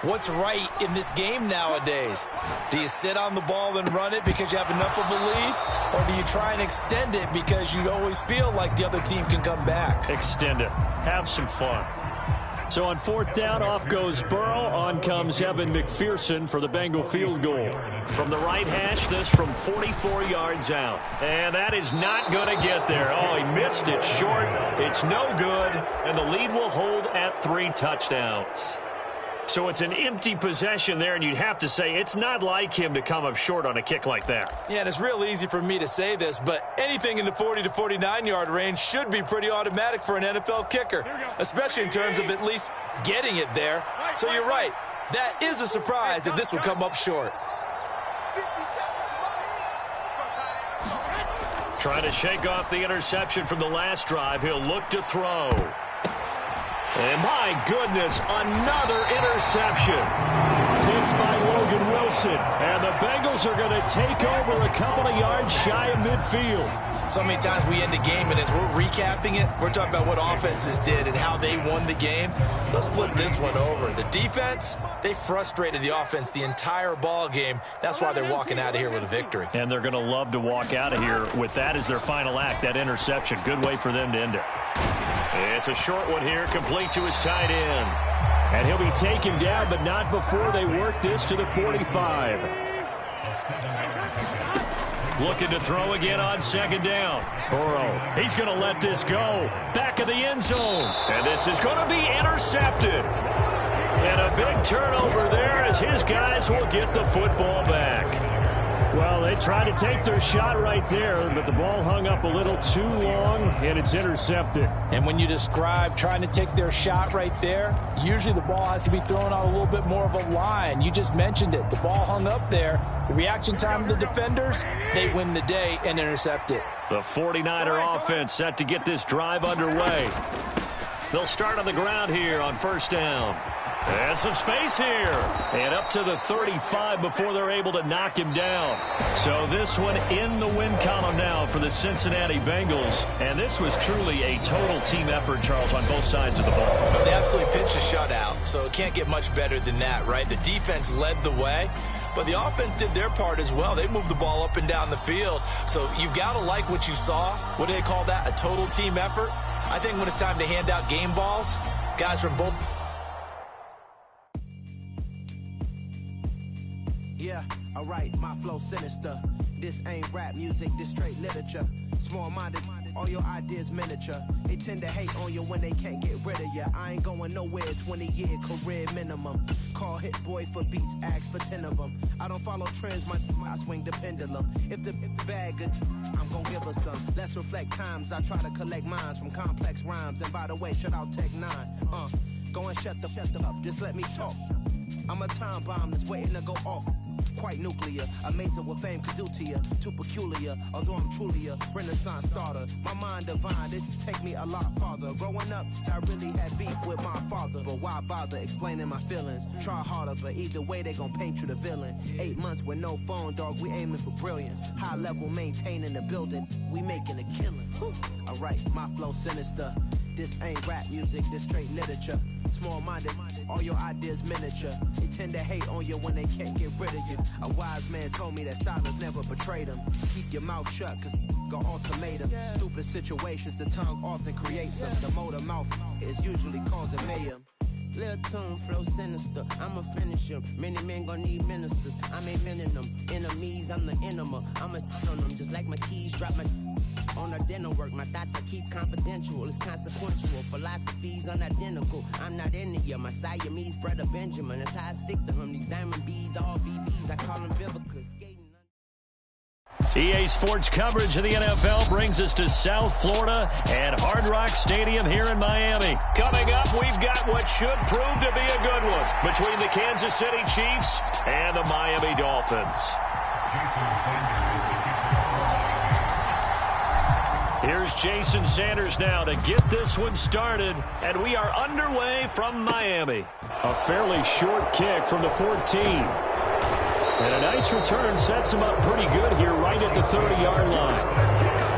S2: what's right in this game nowadays. Do you sit on the ball and run it because you have enough of a lead? Or do you try and extend it because you always feel like the other team can come back?
S4: Extend it. Have some fun. So on 4th down, off goes Burrow. On comes Evan McPherson for the Bengal field goal. From the right hash, this from 44 yards out. And that is not going to get there. Oh, he missed it short. It's no good. And the lead will hold at 3 touchdowns. So it's an empty possession there, and you'd have to say it's not like him to come up short on a kick like that.
S2: Yeah, and it's real easy for me to say this, but anything in the 40 to 49-yard range should be pretty automatic for an NFL kicker, especially in terms of at least getting it there. So you're right. That is a surprise that this would come up short.
S4: Trying to shake off the interception from the last drive. He'll look to throw. And my goodness, another interception. Picked by Logan Wilson. And the Bengals are going to take over a couple of yards shy of midfield.
S2: So many times we end the game, and as we're recapping it, we're talking about what offenses did and how they won the game. Let's flip this one over. The defense, they frustrated the offense the entire ball game. That's why they're walking out of here with a victory.
S4: And they're going to love to walk out of here with that as their final act, that interception. Good way for them to end it. It's a short one here, complete to his tight end. And he'll be taken down, but not before they work this to the 45. Looking to throw again on 2nd down. Burrow, he's going to let this go. Back of the end zone. And this is going to be intercepted. And a big turnover there as his guys will get the football back. Well, they tried to take their shot right there, but the ball hung up a little too long, and it's intercepted.
S2: And when you describe trying to take their shot right there, usually the ball has to be thrown out a little bit more of a line. You just mentioned it. The ball hung up there. The reaction time of the defenders, they win the day and intercept it.
S4: The 49er offense set to get this drive underway. They'll start on the ground here on first down. And some space here. And up to the 35 before they're able to knock him down. So this one in the win column now for the Cincinnati Bengals. And this was truly a total team effort, Charles, on both sides of the ball.
S2: They absolutely pitched a shutout, so it can't get much better than that, right? The defense led the way, but the offense did their part as well. They moved the ball up and down the field. So you've got to like what you saw. What do they call that? A total team effort? I think when it's time to hand out game balls, guys from both...
S6: Yeah, alright, my flow sinister. This ain't rap music, this straight literature. Small-minded, all your ideas miniature. They tend to hate on you when they can't get rid of you. I ain't going nowhere, 20-year career minimum. Call Hit Boy for beats, ask for 10 of them. I don't follow trends, I swing the pendulum. If the bag good, I'm gonna give her some. Let's reflect times, I try to collect minds from complex rhymes. And by the way, shout out Tech 9. Go and shut the up, just let me talk. I'm a time bomb that's waiting to go off. Quite nuclear, amazing what fame could do to you. Too peculiar, although I'm truly a renaissance starter. My mind divine, it take me a lot farther. Growing up, I really had beef with my father. But why bother explaining my feelings? Try harder, but either way they gon' paint you the villain. 8 months with no phone, dog, we aiming for brilliance. High level maintaining the building, we making a killing. Alright, my flow sinister. This ain't rap music, this straight literature. Small-minded, all your ideas miniature. They tend to hate on you when they can't get rid of you. A wise man told me that silence never betrayed him. Keep your mouth shut, cause got ultimatums. Stupid situations, the tongue often creates them. The motor mouth is usually causing mayhem. Lil' tune, flow sinister, I'ma finish him. Many men gon' need ministers, I'm inventing them. Enemies, I'm the enema, I'ma tell them. Just like my keys, drop my on a dental work. My thoughts I keep confidential, it's consequential. Philosophies unidentical, I'm not into you. My Siamese brother Benjamin, that's how I stick to him. These diamond bees, all BBs, I call them Vivica. Skating.
S4: EA Sports coverage of the NFL brings us to South Florida and Hard Rock Stadium here in Miami. Coming up, we've got what should prove to be a good one between the Kansas City Chiefs and the Miami Dolphins. Here's Jason Sanders now to get this one started, and we are underway from Miami. A fairly short kick from the 14. And a nice return sets him up pretty good here right at the 30-yard line.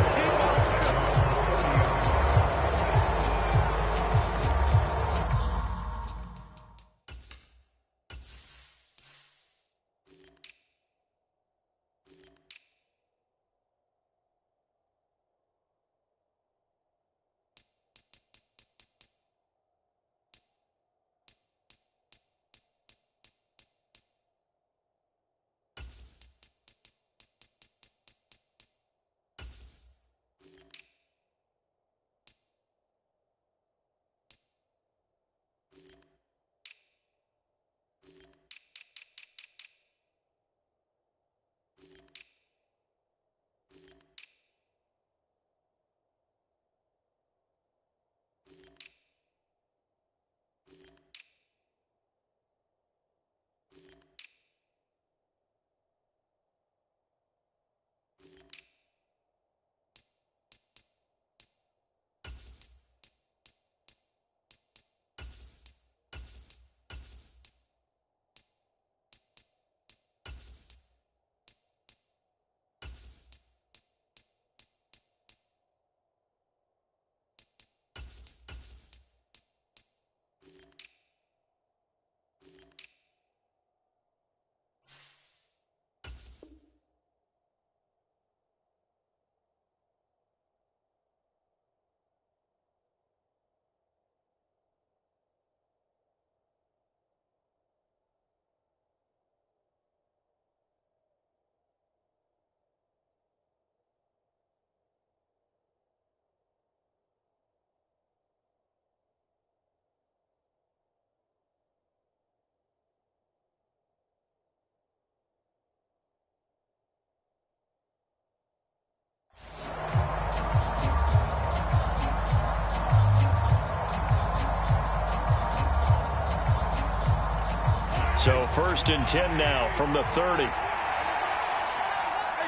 S4: 1st and 10 now from the 30.
S5: Hey,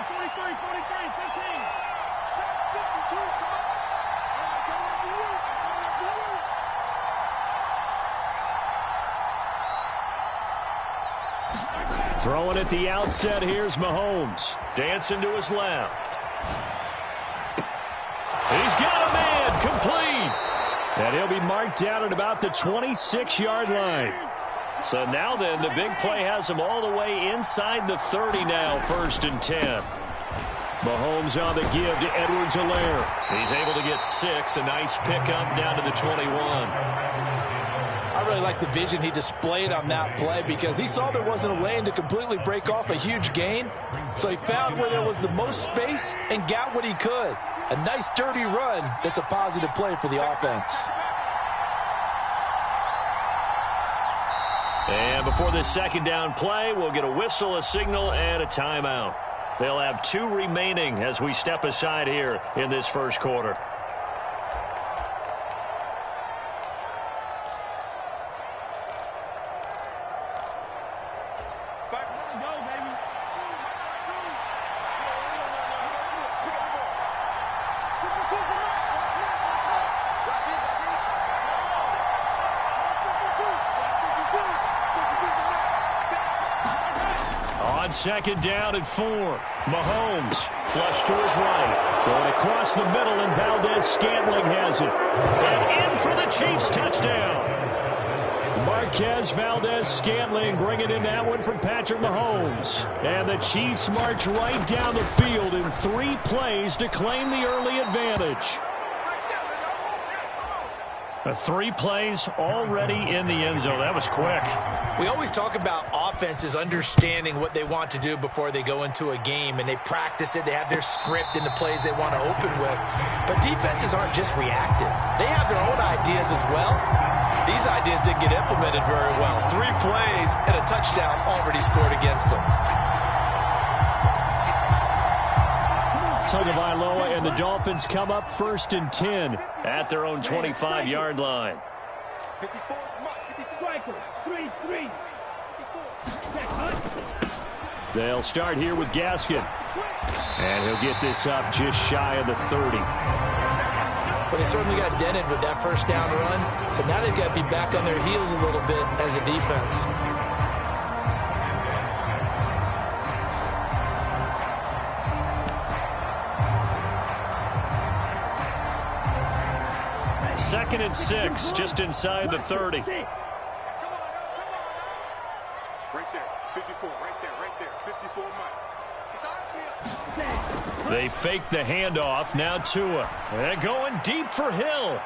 S5: 43, 15. Check 52, come on. I'm coming up to you.
S4: Throwing at the outset, here's Mahomes. Dancing to his left. He's got a man, complete. And he'll be marked down at about the 26-yard line. So now then, the big play has him all the way inside the 30 now, 1st and 10. Mahomes on the give to Edwards-Helaire. He's able to get 6, a nice pickup down to the 21.
S2: I really like the vision he displayed on that play because he saw there wasn't a lane to completely break off a huge gain. So he found where there was the most space and got what he could. A nice dirty run that's a positive play for the offense.
S4: And before this 2nd down play, we'll get a whistle, a signal, and a timeout. They'll have 2 remaining as we step aside here in this 1st quarter. On 2nd down and 4. Mahomes flush to his right. Going across the middle, and Valdez-Scantling has it. And in for the Chiefs touchdown. Marquez Valdez-Scantling bringing in that one from Patrick Mahomes. And the Chiefs march right down the field in 3 plays to claim the early advantage. 3 plays already in the end zone. That was quick.
S2: We always talk about offenses understanding what they want to do before they go into a game, and they practice it. They have their script and the plays they want to open with. But defenses aren't just reactive. They have their own ideas as well. These ideas didn't get implemented very well. 3 plays and a touchdown already scored against them.
S4: Tagovailoa and the Dolphins come up 1st and 10 at their own 25-yard line.
S5: 54, striker, 3-3.
S4: They'll start here with Gaskin. And he'll get this up just shy of the 30.
S2: Well, they certainly got dented with that 1st down run. So now they've got to be back on their heels a little bit as a defense.
S4: Second and 6, just inside the 30.
S5: Come on, come on. Right there, 54, right there, 54 Mike. It's our field.
S4: They fake the handoff, now Tua. And going deep for Hill.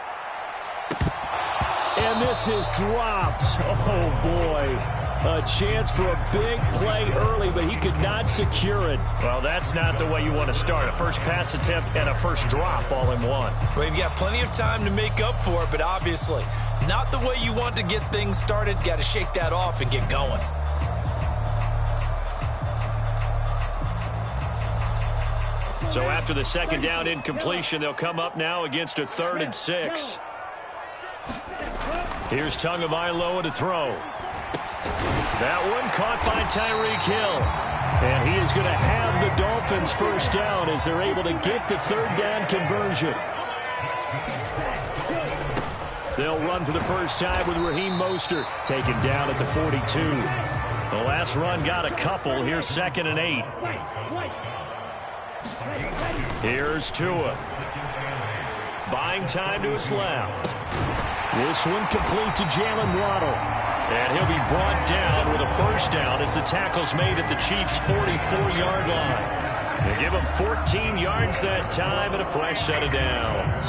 S4: And this is dropped. Oh, boy. A chance for a big play early, but he could not secure it. Well, that's not the way you want to start. A first pass attempt and a first drop all in one.
S2: Well, you've got plenty of time to make up for it, but obviously not the way you want to get things started. Got to shake that off and get going.
S4: So after the 2nd down incompletion, they'll come up now against a 3rd and 6. Here's Tagovailoa to throw. That one caught by Tyreek Hill. And he is going to have the Dolphins 1st down as they're able to get the 3rd down conversion. They'll run for the first time with Raheem Mostert taken down at the 42. The last run got a couple. Here's 2nd and 8. Here's Tua. Buying time to his left. This one complete to Jalen Waddle. And he'll be brought down with a 1st down as the tackle's made at the Chiefs' 44-yard line. They give him 14 yards that time and a fresh set of downs.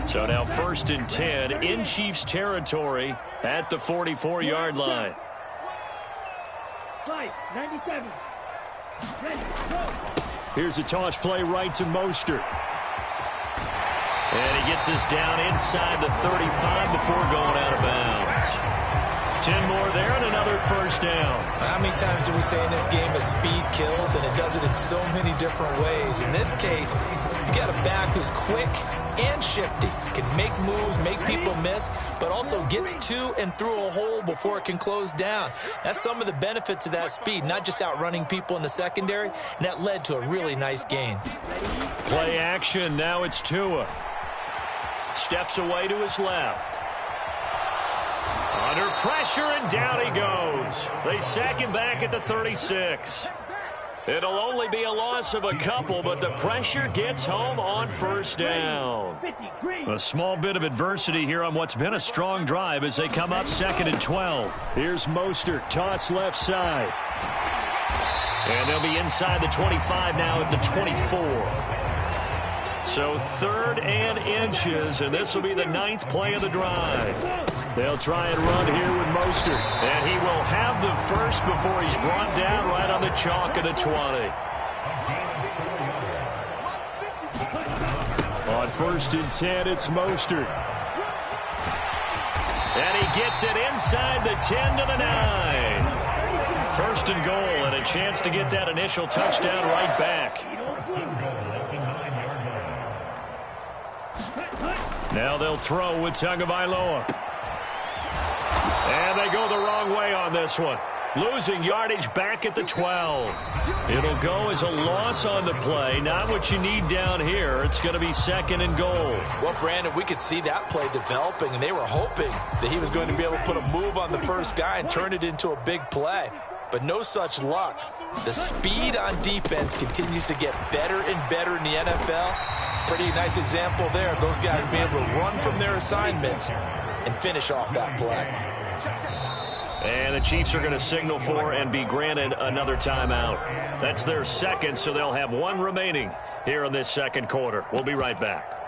S4: So now 1st and 10 in Chiefs territory at the 44-yard line.
S5: 97. Ready, go.
S4: Here's a toss play right to Mostert. And he gets us down inside the 35 before going out of bounds. 10 more there and another first down.
S2: How many times do we say in this game that speed kills, and it does it in so many different ways? In this case, you got a back who's quick and shifty, can make moves, make people miss, but also gets to and through a hole before it can close down. That's some of the benefits of that speed, not just outrunning people in the secondary, and that led to a really nice gain.
S4: Play action. Now it's Tua. Steps away to his left. Under pressure, and down he goes. They sack him back at the 36. It'll only be a loss of a couple, but the pressure gets home on first down. A small bit of adversity here on what's been a strong drive as they come up 2nd and 12. Here's Mostert, toss left side. And they'll be inside the 25 now at the 24. So 3rd and inches, and this will be the 9th play of the drive. They'll try and run here with Mostert. And he will have the first before he's brought down right on the chalk of the 20. On 1st and 10, it's Mostert. And he gets it inside the 10 to the 9. 1st and goal, and a chance to get that initial touchdown right back. Now they'll throw with Tagovailoa. And they go the wrong way on this one. Losing yardage back at the 12. It'll go as a loss on the play. Not what you need down here. It's going to be 2nd and goal.
S2: Well, Brandon, we could see that play developing, and they were hoping that he was going to be able to put a move on the first guy and turn it into a big play. But no such luck. The speed on defense continues to get better and better in the NFL. Pretty nice example there of those guys being able to run from their assignments and finish off that play.
S4: And the Chiefs are going to signal for and be granted another timeout. That's their 2nd, so they'll have 1 remaining here in this 2nd quarter. We'll be right back.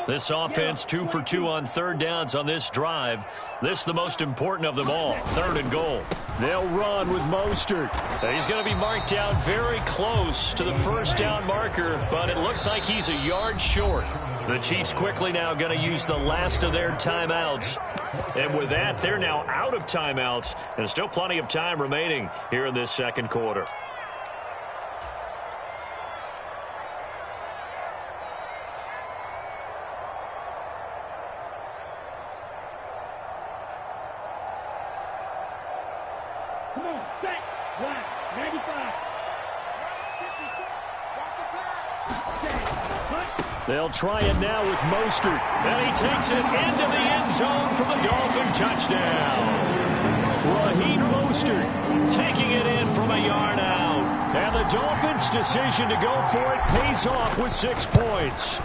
S4: This offense 2 for 2 on 3rd downs on this drive. This is the most important of them all. 3rd and goal. They'll run with Mostert. He's going to be marked down very close to the first down marker, but it looks like he's a yard short. The Chiefs quickly now going to use the last of their timeouts. And with that, they're now out of timeouts, and still plenty of time remaining here in this 2nd quarter. They'll try it now with Mostert. And he takes it into the end zone for the Dolphin touchdown. Raheem Mostert taking it in from a yard out. And the Dolphins' decision to go for it pays off with 6 points.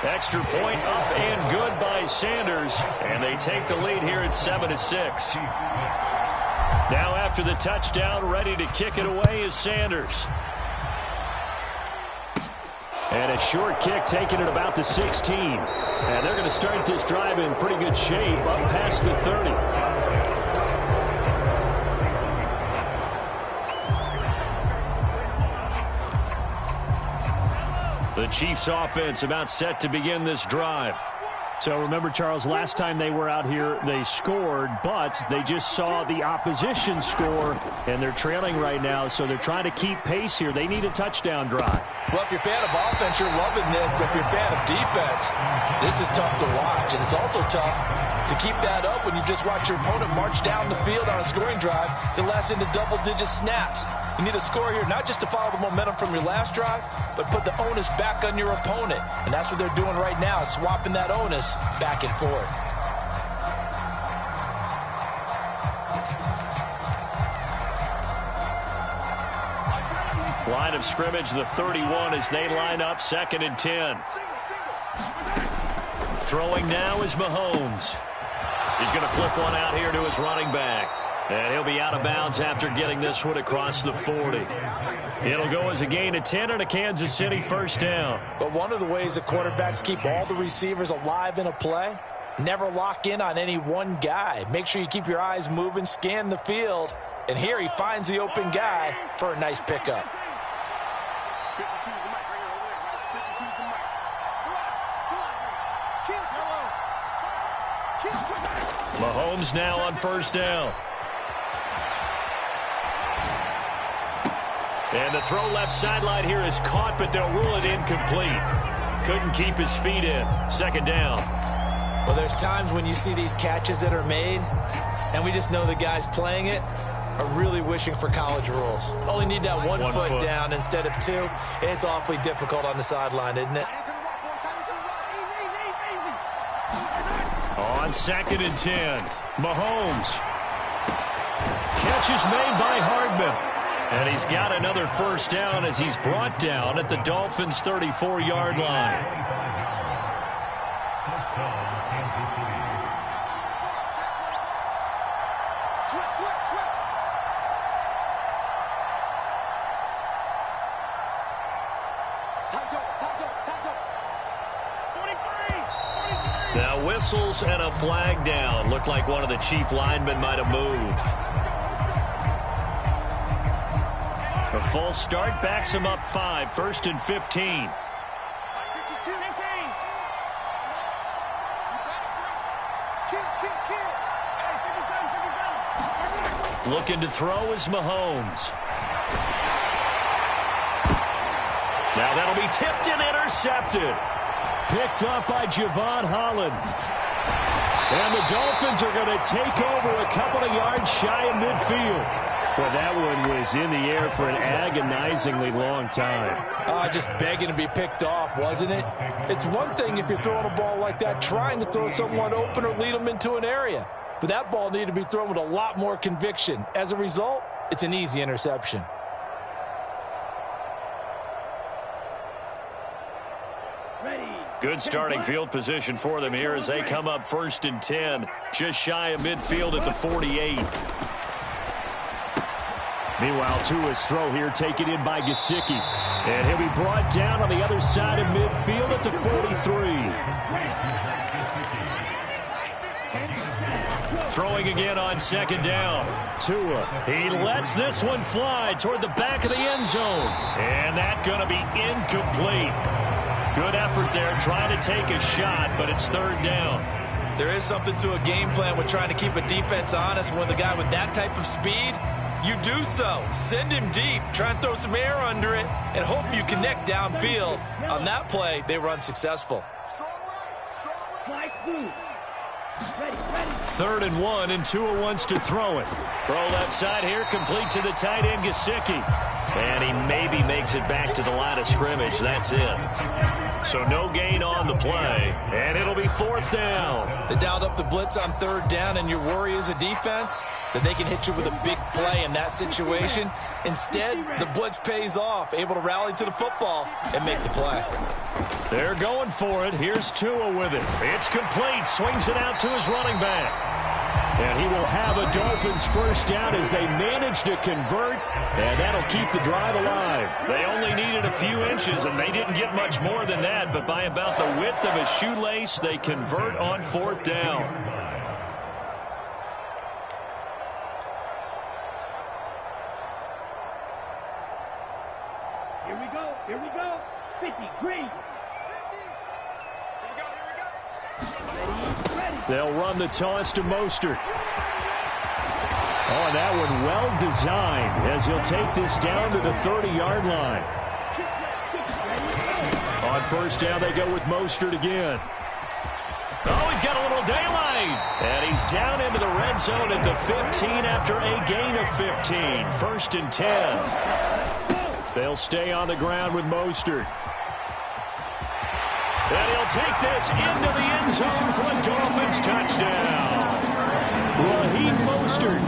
S4: Extra point up and good by Sanders. And they take the lead here at 7-6. Now after the touchdown, ready to kick it away is Sanders. And a short kick taken at about the 16. And they're going to start this drive in pretty good shape up past the 30. The Chiefs offense about set to begin this drive. So remember, Charles, last time they were out here, they scored, but they just saw the opposition score, and they're trailing right now, so they're trying to keep pace here. They need a touchdown drive.
S2: Well, if you're a fan of offense, you're loving this, but if you're a fan of defense, this is tough to watch, and it's also tough to keep that up when you just watch your opponent march down the field on a scoring drive that lasts into double-digit snaps. You need a score here, not just to follow the momentum from your last drive, but put the onus back on your opponent. And that's what they're doing right now, swapping that onus back and forth.
S4: Line of scrimmage, the 31 as they line up 2nd and 10. Throwing now is Mahomes. He's going to flip one out here to his running back. And he'll be out of bounds after getting this one across the 40. It'll go as a gain of 10 and a Kansas City first down.
S2: But one of the ways the quarterbacks keep all the receivers alive in a play Never lock in on any one guy. Make sure you keep your eyes moving, scan the field. And here he finds the open guy for a nice pickup.
S5: 52's the mic right here over there. 52's the mic.
S4: Mahomes now on first down. And the throw left sideline here is caught, but they'll rule it incomplete. Couldn't keep his feet in. Second down.
S2: Well, there's times when you see these catches that are made, and we just know the guys playing it are really wishing for college rules. Only need that one foot down instead of two. It's awfully difficult on the sideline, isn't it?
S4: On 2nd and 10, Mahomes. Catch is made by Hardman. And he's got another first down as he's brought down at the Dolphins' 34-yard line. Now whistles and a flag down. Looked like one of the chief linemen might have moved. A false start backs him up 5, 1st and 15. Looking to throw is Mahomes. Now that'll be tipped and intercepted. Picked up by Javon Holland. And the Dolphins are going to take over a couple of yards shy of midfield. Well, that one was in the air for an agonizingly long time.
S2: Just begging to be picked off, wasn't it? It's one thing if you're throwing a ball like that, trying to throw someone open or lead them into an area. But that ball needed to be thrown with a lot more conviction. As a result, it's an easy interception.
S4: Good starting field position for them here as they come up 1st and 10, just shy of midfield at the 48. Meanwhile, Tua's throw here taken in by Gesicki. And he'll be brought down on the other side of midfield at the 43. Throwing again on 2nd down. Tua, he lets this one fly toward the back of the end zone. And that's going to be incomplete. Good effort there trying to take a shot, but it's 3rd down.
S2: There is something to a game plan with trying to keep a defense honest. When the guy with that type of speed, you do so. Send him deep. Try and throw some air under it and hope you connect downfield. On that play, they were unsuccessful.
S4: 3rd and 1, and Tua wants to throw it. Throw left side here, complete to the tight end, Gesicki. And he maybe makes it back to the line of scrimmage. That's it. So no gain on the play, and it'll be 4th down.
S2: They dialed up the blitz on 3rd down, and your worry as a defense that they can hit you with a big play in that situation. Instead, the blitz pays off, able to rally to the football and make the play.
S4: They're going for it. Here's Tua with it. It's complete. Swings it out to his running back. And he will have a Dolphins first down as they manage to convert, and that'll keep the drive alive. They only needed a few inches, and they didn't get much more than that, but by about the width of a shoelace, they convert on 4th down.
S7: Here we go. Here we go. 50, green.
S4: They'll run the toss to Mostert. Oh, and that one well designed as he'll take this down to the 30-yard line. On 1st down, they go with Mostert again. Oh, he's got a little daylight. And he's down into the red zone at the 15 after a gain of 15. 1st and 10. They'll stay on the ground with Mostert. And he'll take this into the end zone for the Dolphins touchdown. Raheem Mostert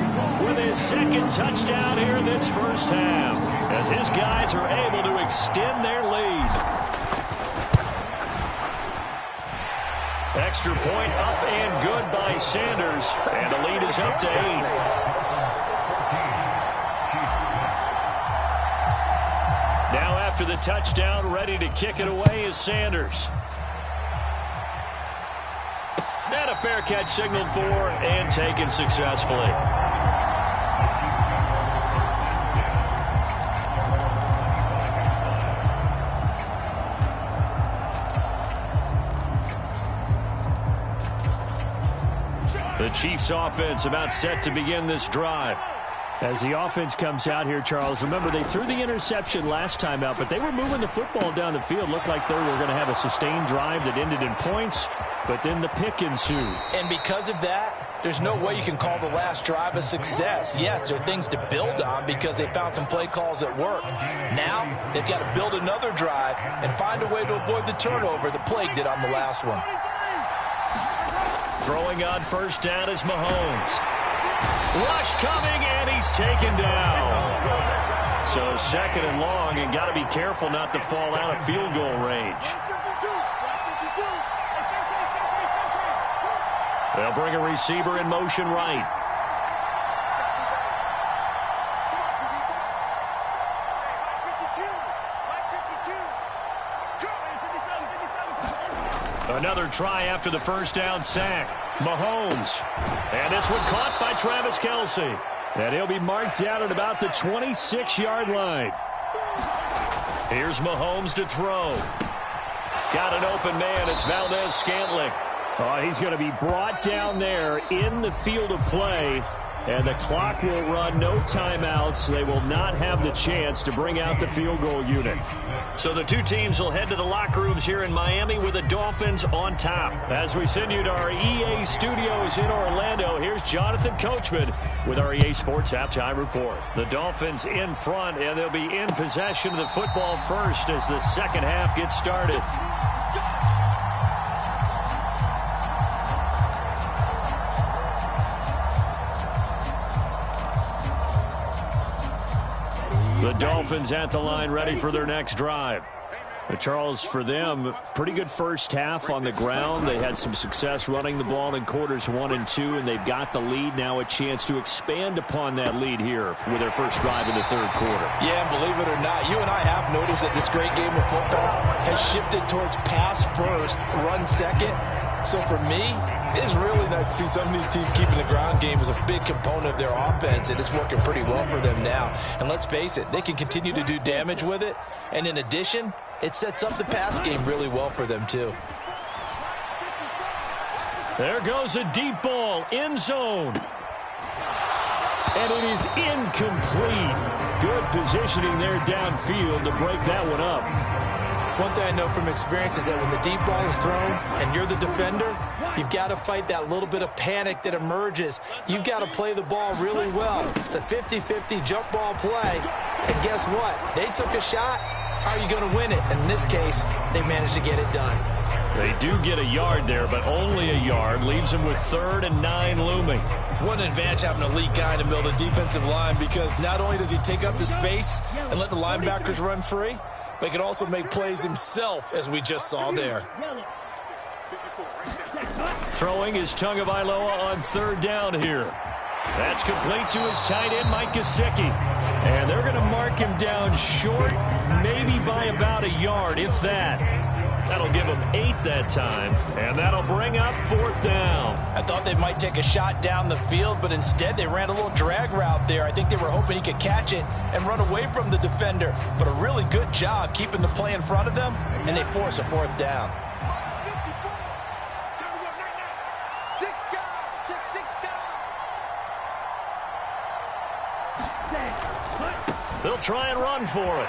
S4: with his 2nd touchdown here in this first half as his guys are able to extend their lead. Extra point up and good by Sanders, and the lead is up to 8. Now after the touchdown, ready to kick it away is Sanders. And a fair catch signaled for and taken successfully. The Chiefs offense about set to begin this drive.
S1: As the offense comes out here, Charles, remember they threw the interception last time out, but they were moving the football down the field. Looked like they were going to have a sustained drive that ended in points, but then the pick ensued.
S2: And because of that, there's no way you can call the last drive a success. Yes, there are things to build on because they found some play calls that work. Now, they've got to build another drive and find a way to avoid the turnover the Plague did on the last one.
S4: Throwing on first down is Mahomes. Rush coming, and he's taken down. So second and long, and got to be careful not to fall out of field goal range. They'll bring a receiver in motion right. Another try after the first down sack. Mahomes. And this one caught by Travis Kelce. And he'll be marked down at about the 26-yard line. Here's Mahomes to throw. Got an open man. It's Valdez-Scantling.
S1: Oh, he's going to be brought down there in the field of play. And the clock will run, no timeouts. They will not have the chance to bring out the field goal unit.
S4: So the two teams will head to the locker rooms here in Miami with the Dolphins on top. As we send you to our EA studios in Orlando, here's Jonathan Coachman with our EA Sports Halftime Report. The Dolphins in front, and they'll be in possession of the football first as the second half gets started. The Dolphins at the line ready for their next drive.
S1: But Charles, for them, pretty good first half on the ground. They had some success running the ball in quarters 1 and 2, and they've got the lead. Now a chance to expand upon that lead here with their first drive in the third quarter.
S2: Yeah, and believe it or not, you and I have noticed that this great game of football has shifted towards pass first, run second. So for me, it's really nice to see some of these teams keeping the ground game as a big component of their offense, and it's working pretty well for them now. And let's face it, they can continue to do damage with it. And in addition, it sets up the pass game really well for them, too.
S4: There goes a deep ball, end zone.
S1: And it is incomplete. Good positioning there downfield to break that one up.
S2: One thing I know from experience is that when the deep ball is thrown and you're the defender, you've got to fight that little bit of panic that emerges. You've got to play the ball really well. It's a 50-50 jump ball play. And guess what? They took a shot. How are you going to win it? And in this case, they managed to get it done.
S4: They do get a yard there, but only a yard. Leaves them with 3rd and 9 looming.
S2: What an advantage having an elite guy in the middle of the defensive line, because not only does he take up the space and let the linebackers run free, but he can also make plays himself, as we just saw there.
S4: Throwing is Tagovailoa on 3rd down here. That's complete to his tight end, Mike Gesicki. And they're going to mark him down short, maybe by about a yard, if that. That'll give him 8 that time, and that'll bring up 4th down.
S2: I thought they might take a shot down the field, but instead they ran a little drag route there. I think they were hoping he could catch it and run away from the defender, but a really good job keeping the play in front of them, and they force a 4th down.
S4: They'll try and run for it.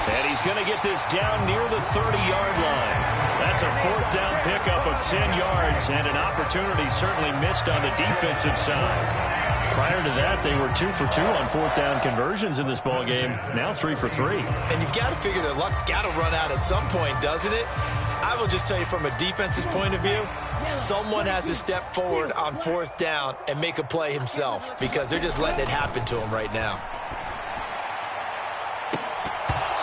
S4: And he's going to get this down near the 30-yard line. That's a 4th down pickup of 10 yards, and an opportunity certainly missed on the defensive side. Prior to that, they were 2 for 2 on 4th down conversions in this ballgame. Now 3 for 3.
S2: And you've got to figure that luck's got to run out at some point, doesn't it? I will just tell you from a defense's point of view, someone has to step forward on 4th down and make a play himself, because they're just letting it happen to him right now.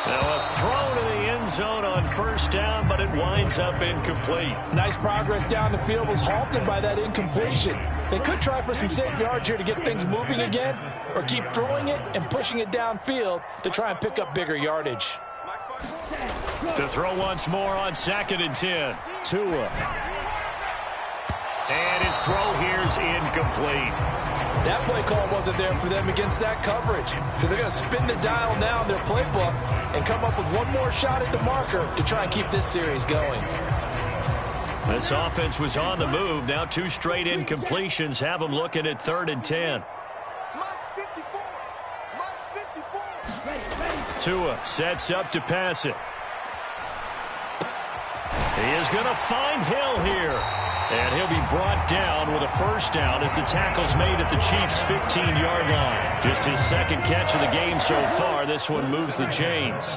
S4: Now a throw to the end zone on 1st down, but it winds up incomplete.
S2: Nice progress down the field was halted by that incompletion. They could try for some safe yards here to get things moving again, or keep throwing it and pushing it downfield to try and pick up bigger yardage.
S4: To throw once more on 2nd and 10. Tua. And his throw here's incomplete.
S2: That play call wasn't there for them against that coverage. So they're going to spin the dial now in their playbook and come up with one more shot at the marker to try and keep this series going.
S4: This offense was on the move. Now 2 straight incompletions have them looking at 3rd and 10. Tua sets up to pass it. He is going to find Hill here. And he'll be brought down with a first down as the tackle's made at the Chiefs' 15-yard line. Just his 2nd catch of the game so far. This one moves the chains.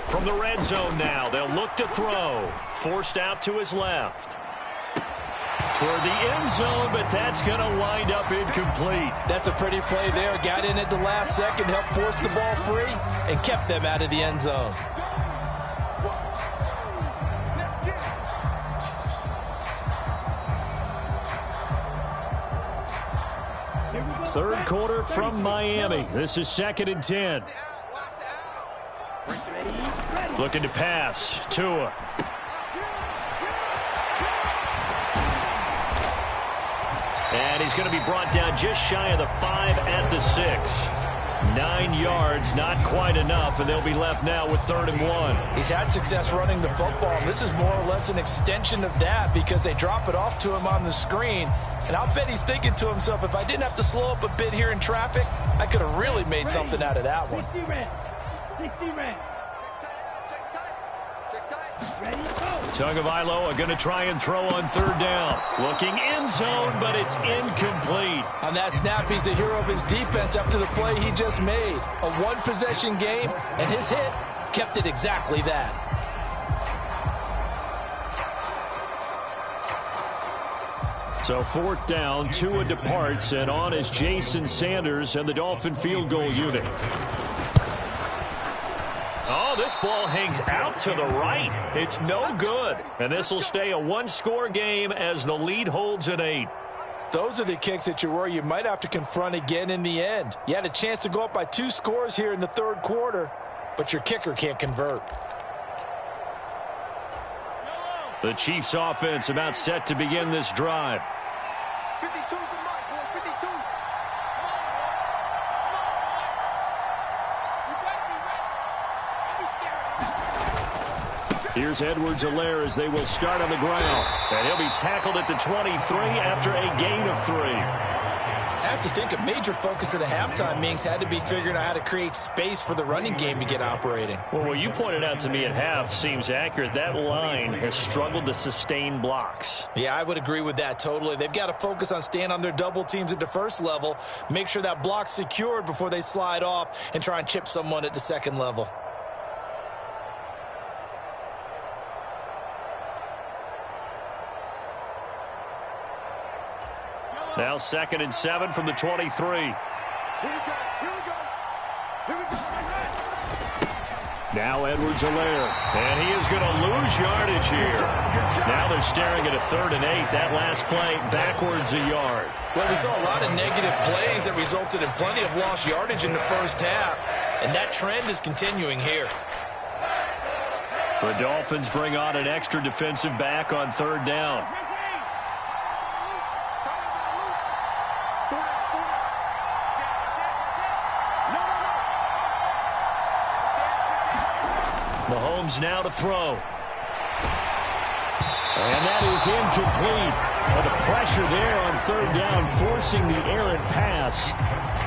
S4: From the red zone now, they'll look to throw. Forced out to his left. Toward the end zone, but that's going to wind up incomplete.
S2: That's a pretty play there. Got in at the last second, helped force the ball free, and kept them out of the end zone.
S4: Third quarter from Miami. This is 2nd and 10. Looking to pass. Tua. And he's going to be brought down just shy of the 5 at the 6. 9 yards, not quite enough, and they'll be left now with 3rd and 1.
S2: He's had success running the football, and this is more or less an extension of that because they drop it off to him on the screen. And I'll bet he's thinking to himself, if I didn't have to slow up a bit here in traffic, I could have really made something out of that one.
S7: 60 red. 60 red.
S4: Tagovailoa are going to try and throw on 3rd down. Looking end zone, but it's incomplete.
S2: On that snap, he's the hero of his defense after the play he just made. A one-possession game, and his hit kept it exactly that.
S4: So 4th down, Tua departs, and on is Jason Sanders and the Dolphin field goal unit. Oh, this ball hangs out to the right. It's no good. And this will stay a 1-score game as the lead holds at 8.
S2: Those are the kicks that you worry you might have to confront again in the end. You had a chance to go up by 2 scores here in the 3rd quarter, but your kicker can't convert.
S4: The Chiefs offense about set to begin this drive.
S5: 52's the mark, boy, 52.
S4: Here's Edwards-Helaire as they will start on the ground. And he'll be tackled at the 23 after a gain of 3.
S2: I have to think a major focus of the halftime meetings had to be figuring out how to create space for the running game to get operating.
S4: Well, what you pointed out to me at half seems accurate. That line has struggled to sustain blocks.
S2: Yeah, I would agree with that totally. They've got to focus on staying on their double teams at the first level, make sure that block's secured before they slide off and try and chip someone at the second level.
S4: Now 2nd and 7 from the 23.
S5: Here we go.
S4: Now Edwards-Helaire. And he is going to lose yardage here. Now they're staring at a 3rd and 8. That last play backwards a yard.
S2: Well, we saw a lot of negative plays that resulted in plenty of lost yardage in the first half. And that trend is continuing here.
S4: The Dolphins bring on an extra defensive back on 3rd down. Mahomes now to throw. And that is incomplete. But the pressure there on 3rd down, forcing the errant pass.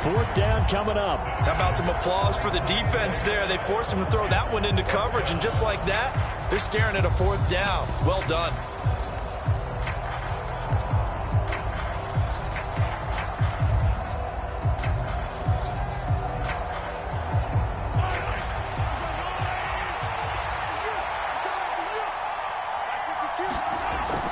S4: 4th down coming up.
S2: How about some applause for the defense there? They forced him to throw that one into coverage, and just like that, they're staring at a 4th down. Well done.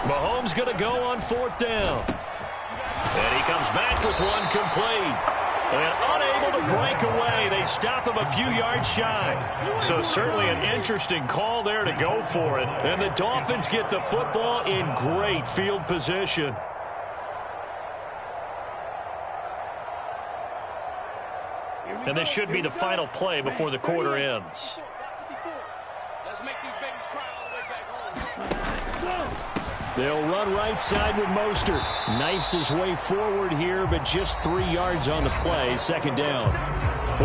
S4: Mahomes going to go on 4th down. And he comes back with one complete. And unable to break away. They stop him a few yards shy. So certainly an interesting call there to go for it. And the Dolphins get the football in great field position. And this should be the final play before the quarter ends.
S8: Let's make these babies cry all the way back home.
S4: They'll run right side with Mostert. Knifes his way forward here, but just 3 yards on the play. Second down.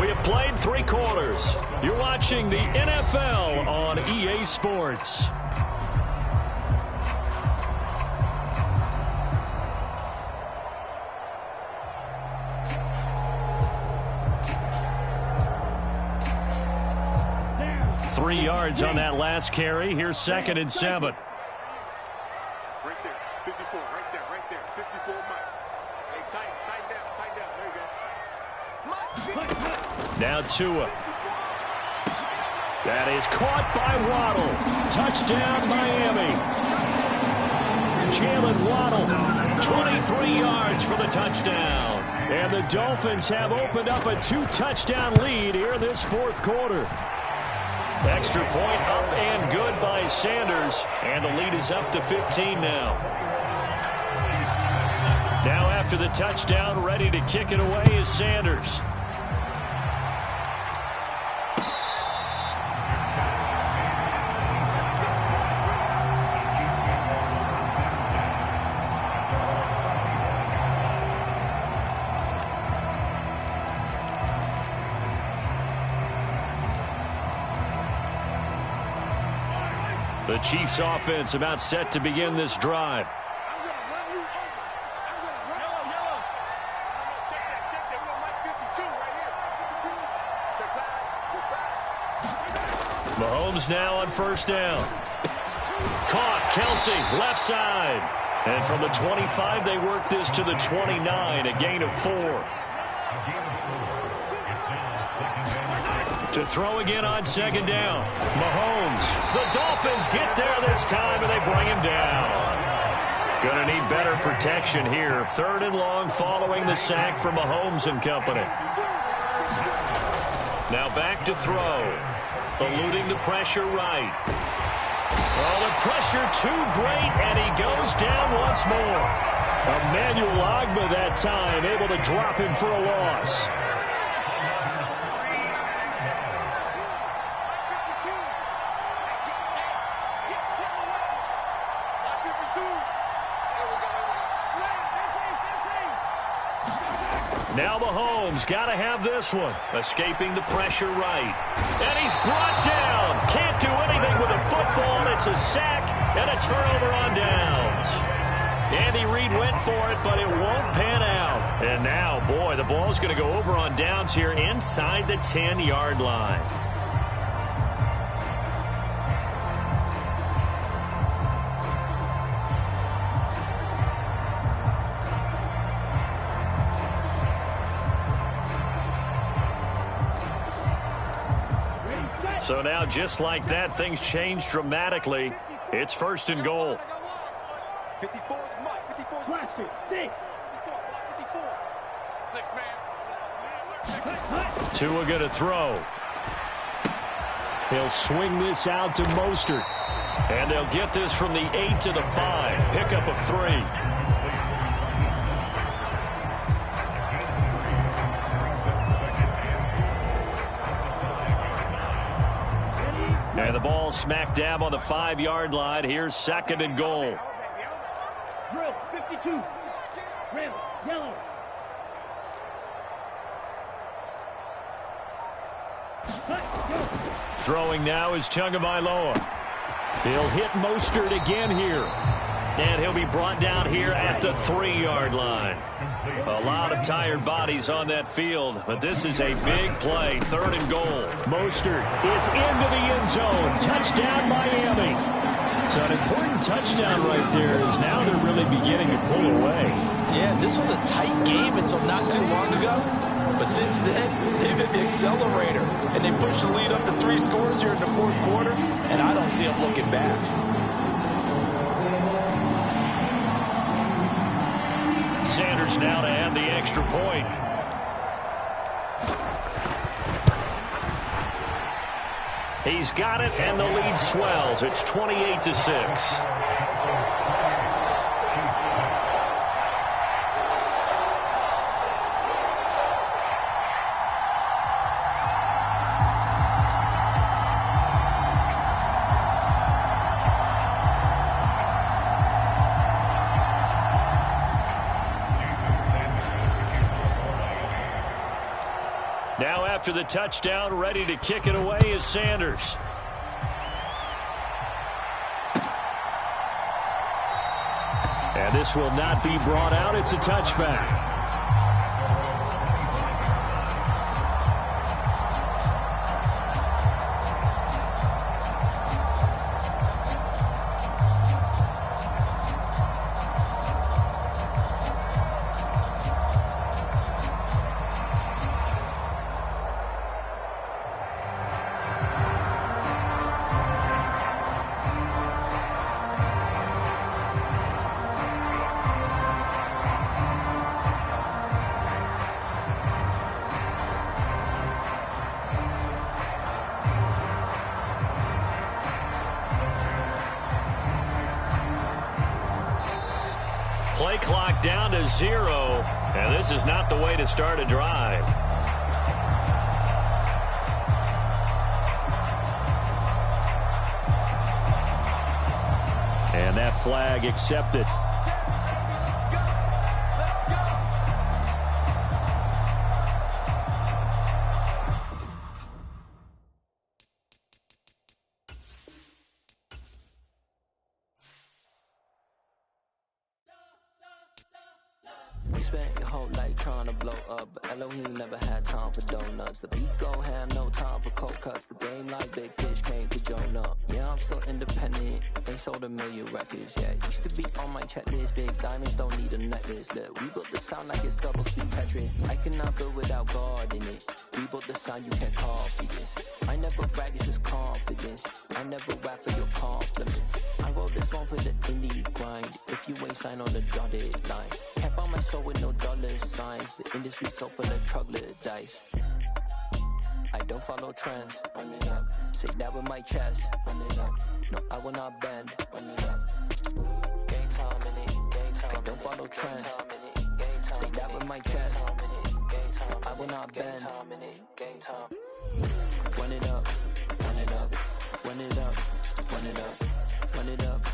S4: We have played 3 quarters. You're watching the NFL on EA Sports.
S1: Down. 3 yards on that last carry. Here's 2nd and 7.
S5: Right there. 54. Right there. Right there. 54, Mike.
S8: Hey, tighten down. Tighten down. There you go.
S1: Now Tua. That is caught by Waddle. Touchdown, Miami. Jalen Waddle, 23 yards for the touchdown. And the Dolphins have opened up a 2-touchdown lead here this 4th quarter. Extra point up and good by Sanders. And the lead is up to 15 now. Now after the touchdown, ready to kick it away is Sanders. The Chiefs offense about set to begin this drive.
S5: I'm going to run you over. I'm going to run you over.
S8: Check that. Check that. We don't like 52 right here. 52. Check back. Check back.
S1: Mahomes now on 1st down. Caught. Kelsey, left side. And from the 25, they work this to the 29, a gain of 4. To throw again on 2nd down. Mahomes. The Dolphins get there this time, and they bring him down. Going to need better protection here. 3rd and long following the sack from Mahomes and company. Now back to throw. Eluding the pressure right. Oh, the pressure too great, and he goes down once more. Emmanuel Ogbah that time, able to drop him for a loss. Now Mahomes got to have this one. Escaping the pressure right. And he's brought down. Can't do anything with the football. It's a sack and a turnover on downs. Andy Reid went for it, but it won't pan out. And now, boy, the ball's going to go over on downs here inside the 10-yard line. So now, just like that, things change dramatically. It's 1st and goal.
S5: 54 is Mike. 54 is Mike.
S8: 6 man.
S1: Tua going to throw. He'll swing this out to Mostert. And they'll get this from the 8 to the 5. Pickup of 3. And the ball smack dab on the 5-yard line. Here's 2nd and goal.
S7: Drill, 52. Red, yellow.
S1: Throwing now is Tagovailoa. He'll hit Mostert again here. And he'll be brought down here at the 3-yard line. A lot of tired bodies on that field, but this is a big play. 3rd and goal. Mostert is into the end zone. Touchdown, Miami. So an important touchdown right there is now they're really beginning to pull away.
S2: Yeah, this was a tight game until not too long ago. But since then, they've hit the accelerator. And they pushed the lead up to 3 scores here in the 4th quarter. And I don't see them looking back.
S1: Sanders now to add the extra point. He's got it, and the lead swells. It's 28-6.
S4: Now after the touchdown, ready to kick it away is Sanders. And this will not be brought out. It's a touchback. Play clock down to 0, and this is not the way to start a drive. And that flag accepted.
S9: Spent your whole life trying to blow up, but Elohim never had time for donuts. The beat go ham, no time for cold cuts. The game like Big Pitch came to Jonah. Yeah, I'm still independent, ain't sold a million records yet. Used to be on my checklist, big diamonds don't need a necklace. Look, we built the sound like it's double speed Tetris. I cannot build without God in it. We built the sound you can't copy this. I never brag, it's just confidence. I never rap for your compliments. I wrote this one for the indie grind. If you ain't signed on the dotted line, can't buy my soul with no dollar signs. The industry so full of troglodytes. I don't follow trends. Run it up. Say that with my chest. Run it up. No, I will not bend. Run it up. Game time in it. Game time. I don't follow trends. Say that with my chest. I will not bend. Game time. Run it up. Run it up. Run it up. Run it up. Run it up.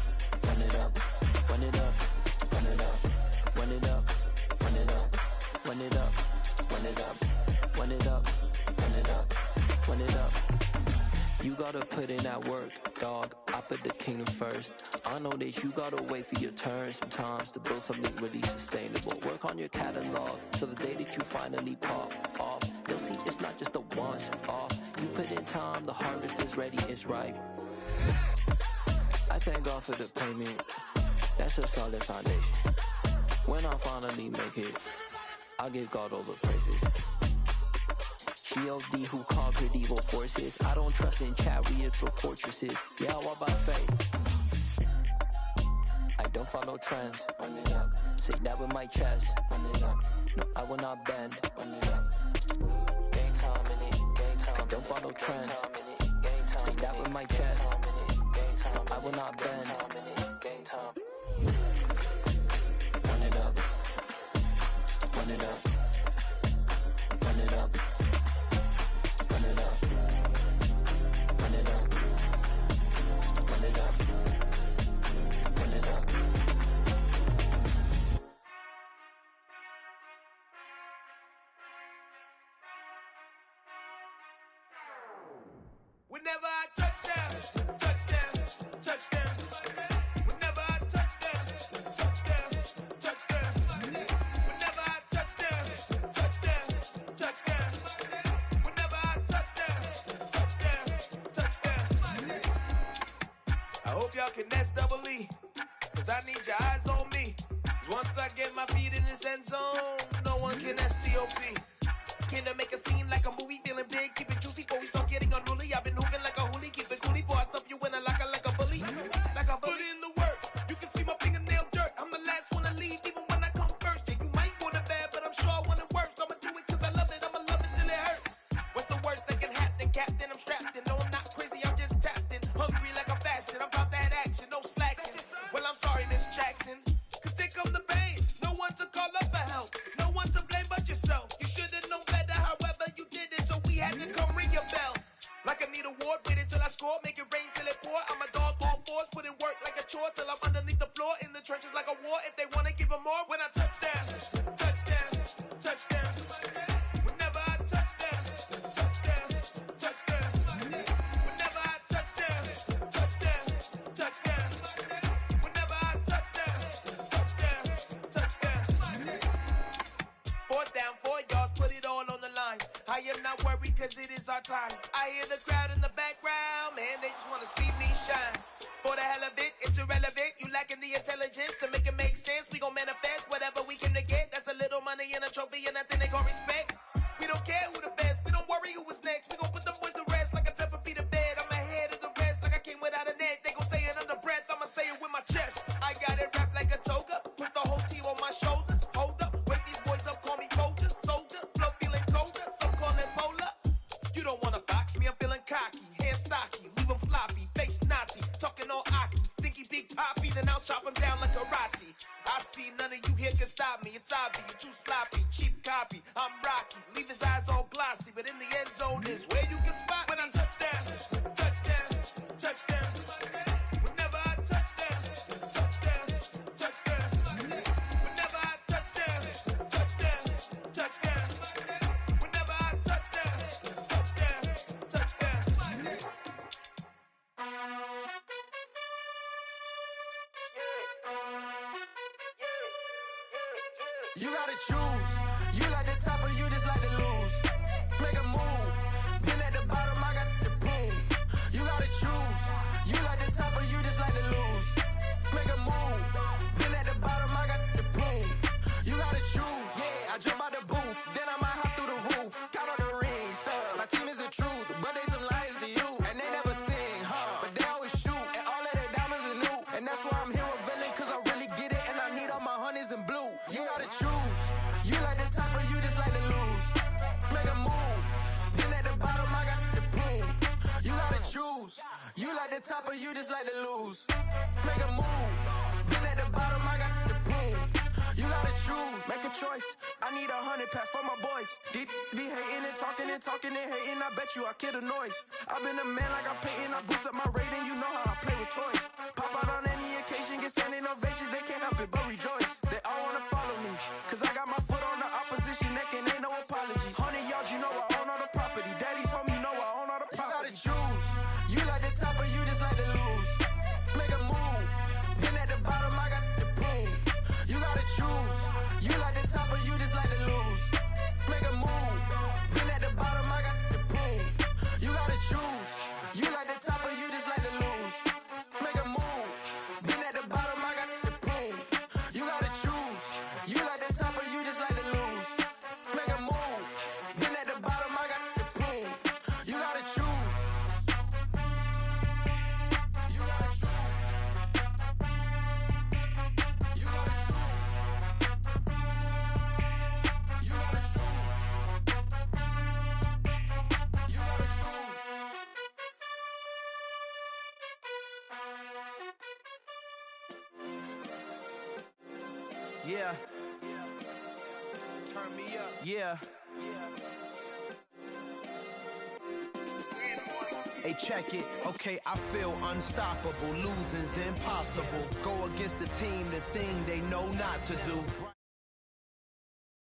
S9: Run it up. Run it up. Run it up. Run it up. Run it up. Run it up. Run it up. Run it up. Run it up. Run it up. You gotta put in that work, dog. I put the kingdom first. I know that you gotta wait for your turn sometimes to build something really sustainable. Work on your catalog so the day that you finally pop off, you'll see it's not just a once off. You put in time, the harvest is ready, it's ripe. I thank God for the payment. That's a solid foundation. When I finally make it, I'll give God all the praises. G.O.D. who conquered evil forces. I don't trust in chariots or fortresses. Yeah, I walk by faith. I don't follow trends. Run it up. Say that with my chest. Run it up. No, I will not bend. Run it up. Game time in it. Game time. I don't follow trends. Say that with my chest. I will not bend. Game time. Run it up. Run it up. Run it up. Run it up. Run it up. Run it up. Run it up.
S10: Whenever I touchdown, touchdown, touchdown. Whenever I touchdown, touchdown, touchdown. Whenever I touchdown, touchdown, touchdown. Whenever I touchdown, touchdown, touchdown. I hope y'all can nest double E, cause I need your eyes on me. 'Cause once I get my feet in this end zone, no one can STOP. Can to make a scene like a movie, feeling big, keep it juicy before we start getting unruly. I've been hooping like a hoolie, keep it coolie before I stuff you in a locker like a bully. Like a bully. Put in the work, you can see my fingernail dirt. I'm the last one to leave, even when I come first. Yeah, you might want it bad, but I'm sure I want it worse. I'ma do it cause I love it, I'ma love it till it hurts. What's the worst that can happen, Captain? I'm strapped in, no I'm not crazy, I'm just tapped in. Hungry like I'm fasting, I'm about that action, no slacking. Well, I'm sorry, Miss Jackson, cause here come the pain. No one to call up for help, no one to blame but yourself. You should've known better, however you did it, so we had to come ring your bell. Like I need a ward, wait until I score, make it rain till it pour. I'm a dog on fours, put in work like a chore till I'm underneath the floor, in the trenches like a war. If they wanna give them more, when I touch down, touchdown, touchdown. Whenever I touch down,
S6: am not worried, cause it is our time. I hear the crowd in the background, man, they just wanna see me shine. For the hell of it, it's irrelevant. You lacking the intelligence to make it make sense. We gon' manifest whatever we can to get. That's a little money and a trophy and nothing they call respect. We don't care who the best, we don't worry who was next. We gon' put them boys to rest like a temper feet of bed. I'm ahead of the rest like I came without a net. They gon' say it under breath, I'ma say it with my chest. I got it wrapped like a toga, put the whole team on my shoulders. Hold up, wake these boys up, call me Folger, soldier. Flow feeling colder, some call it polar. You don't wanna box me, I'm feeling cocky. Hair stocky, leave him floppy, face naughty. Talking all aki, think he big poppy, then I'll chop him down like karate. I see none of you here can stop me. It's obvious, you too sloppy, cheap copy. I'm Rocky, leave his eyes all glossy, but in the end zone is where you can spot when I touchdown, touchdown, touchdown. Whenever I touchdown, touchdown, touchdown. Whenever I touchdown, touchdown, touchdown. Whenever I touchdown, touchdown, touchdown.
S9: You gotta choose. You like the top or you just like to lose. Make a move. Been at the bottom, I got the proof. You gotta choose. You like the top or you just like to lose. Make a move. Been at the bottom, I got the proof. You gotta choose. Yeah, I jump out the booth, then I might hop through the roof. Count on the rings. My team is the truth, but they some liars to you. And they never sing, but they always shoot. And all of their diamonds are new. And that's why I'm here with villain, cause I really get it. And I need all my honeys in blue. You gotta choose. You like the top or you just like to lose. Make a move. Been at the bottom, I got the proof. You gotta choose. You like the top or you just like to lose. Make a move. Been at the bottom, I got the proof. You gotta choose.
S6: Make a choice. I need 100 pack for my boys. Did be hating and talking and talking and hating. I bet you I kill the noise. I've been a man like I'm Peyton. I boost up my rating. You know how I play with toys. Pop out on any occasion, get standing ovations. They can't help it but rejoice. They all wanna follow me, cause I got my foot on the opposition neck and ain't no apologies. 100 yards, you know I own all the property. Daddy's home, you know I own all the
S9: You
S6: property.
S9: gotta choose. You like the top or you just like to lose. Make a move. Been at the bottom, I got the proof. You gotta choose. You like the top or you just like to lose. Make a move. Been at the bottom, I got the proof. You gotta choose. You like the top or you just like to lose. Make a move. Been at the bottom, I got the proof. You gotta choose. You like the top or you just like to lose. Make a move. Been at the bottom, I got the proof. You gotta choose. You gotta choose. You gotta choose. You gotta choose. You gotta choose.
S6: Yeah. Turn me up. Yeah. Hey, check it. Okay, I feel unstoppable. Losing's impossible. Go against the team, the thing they know not to do.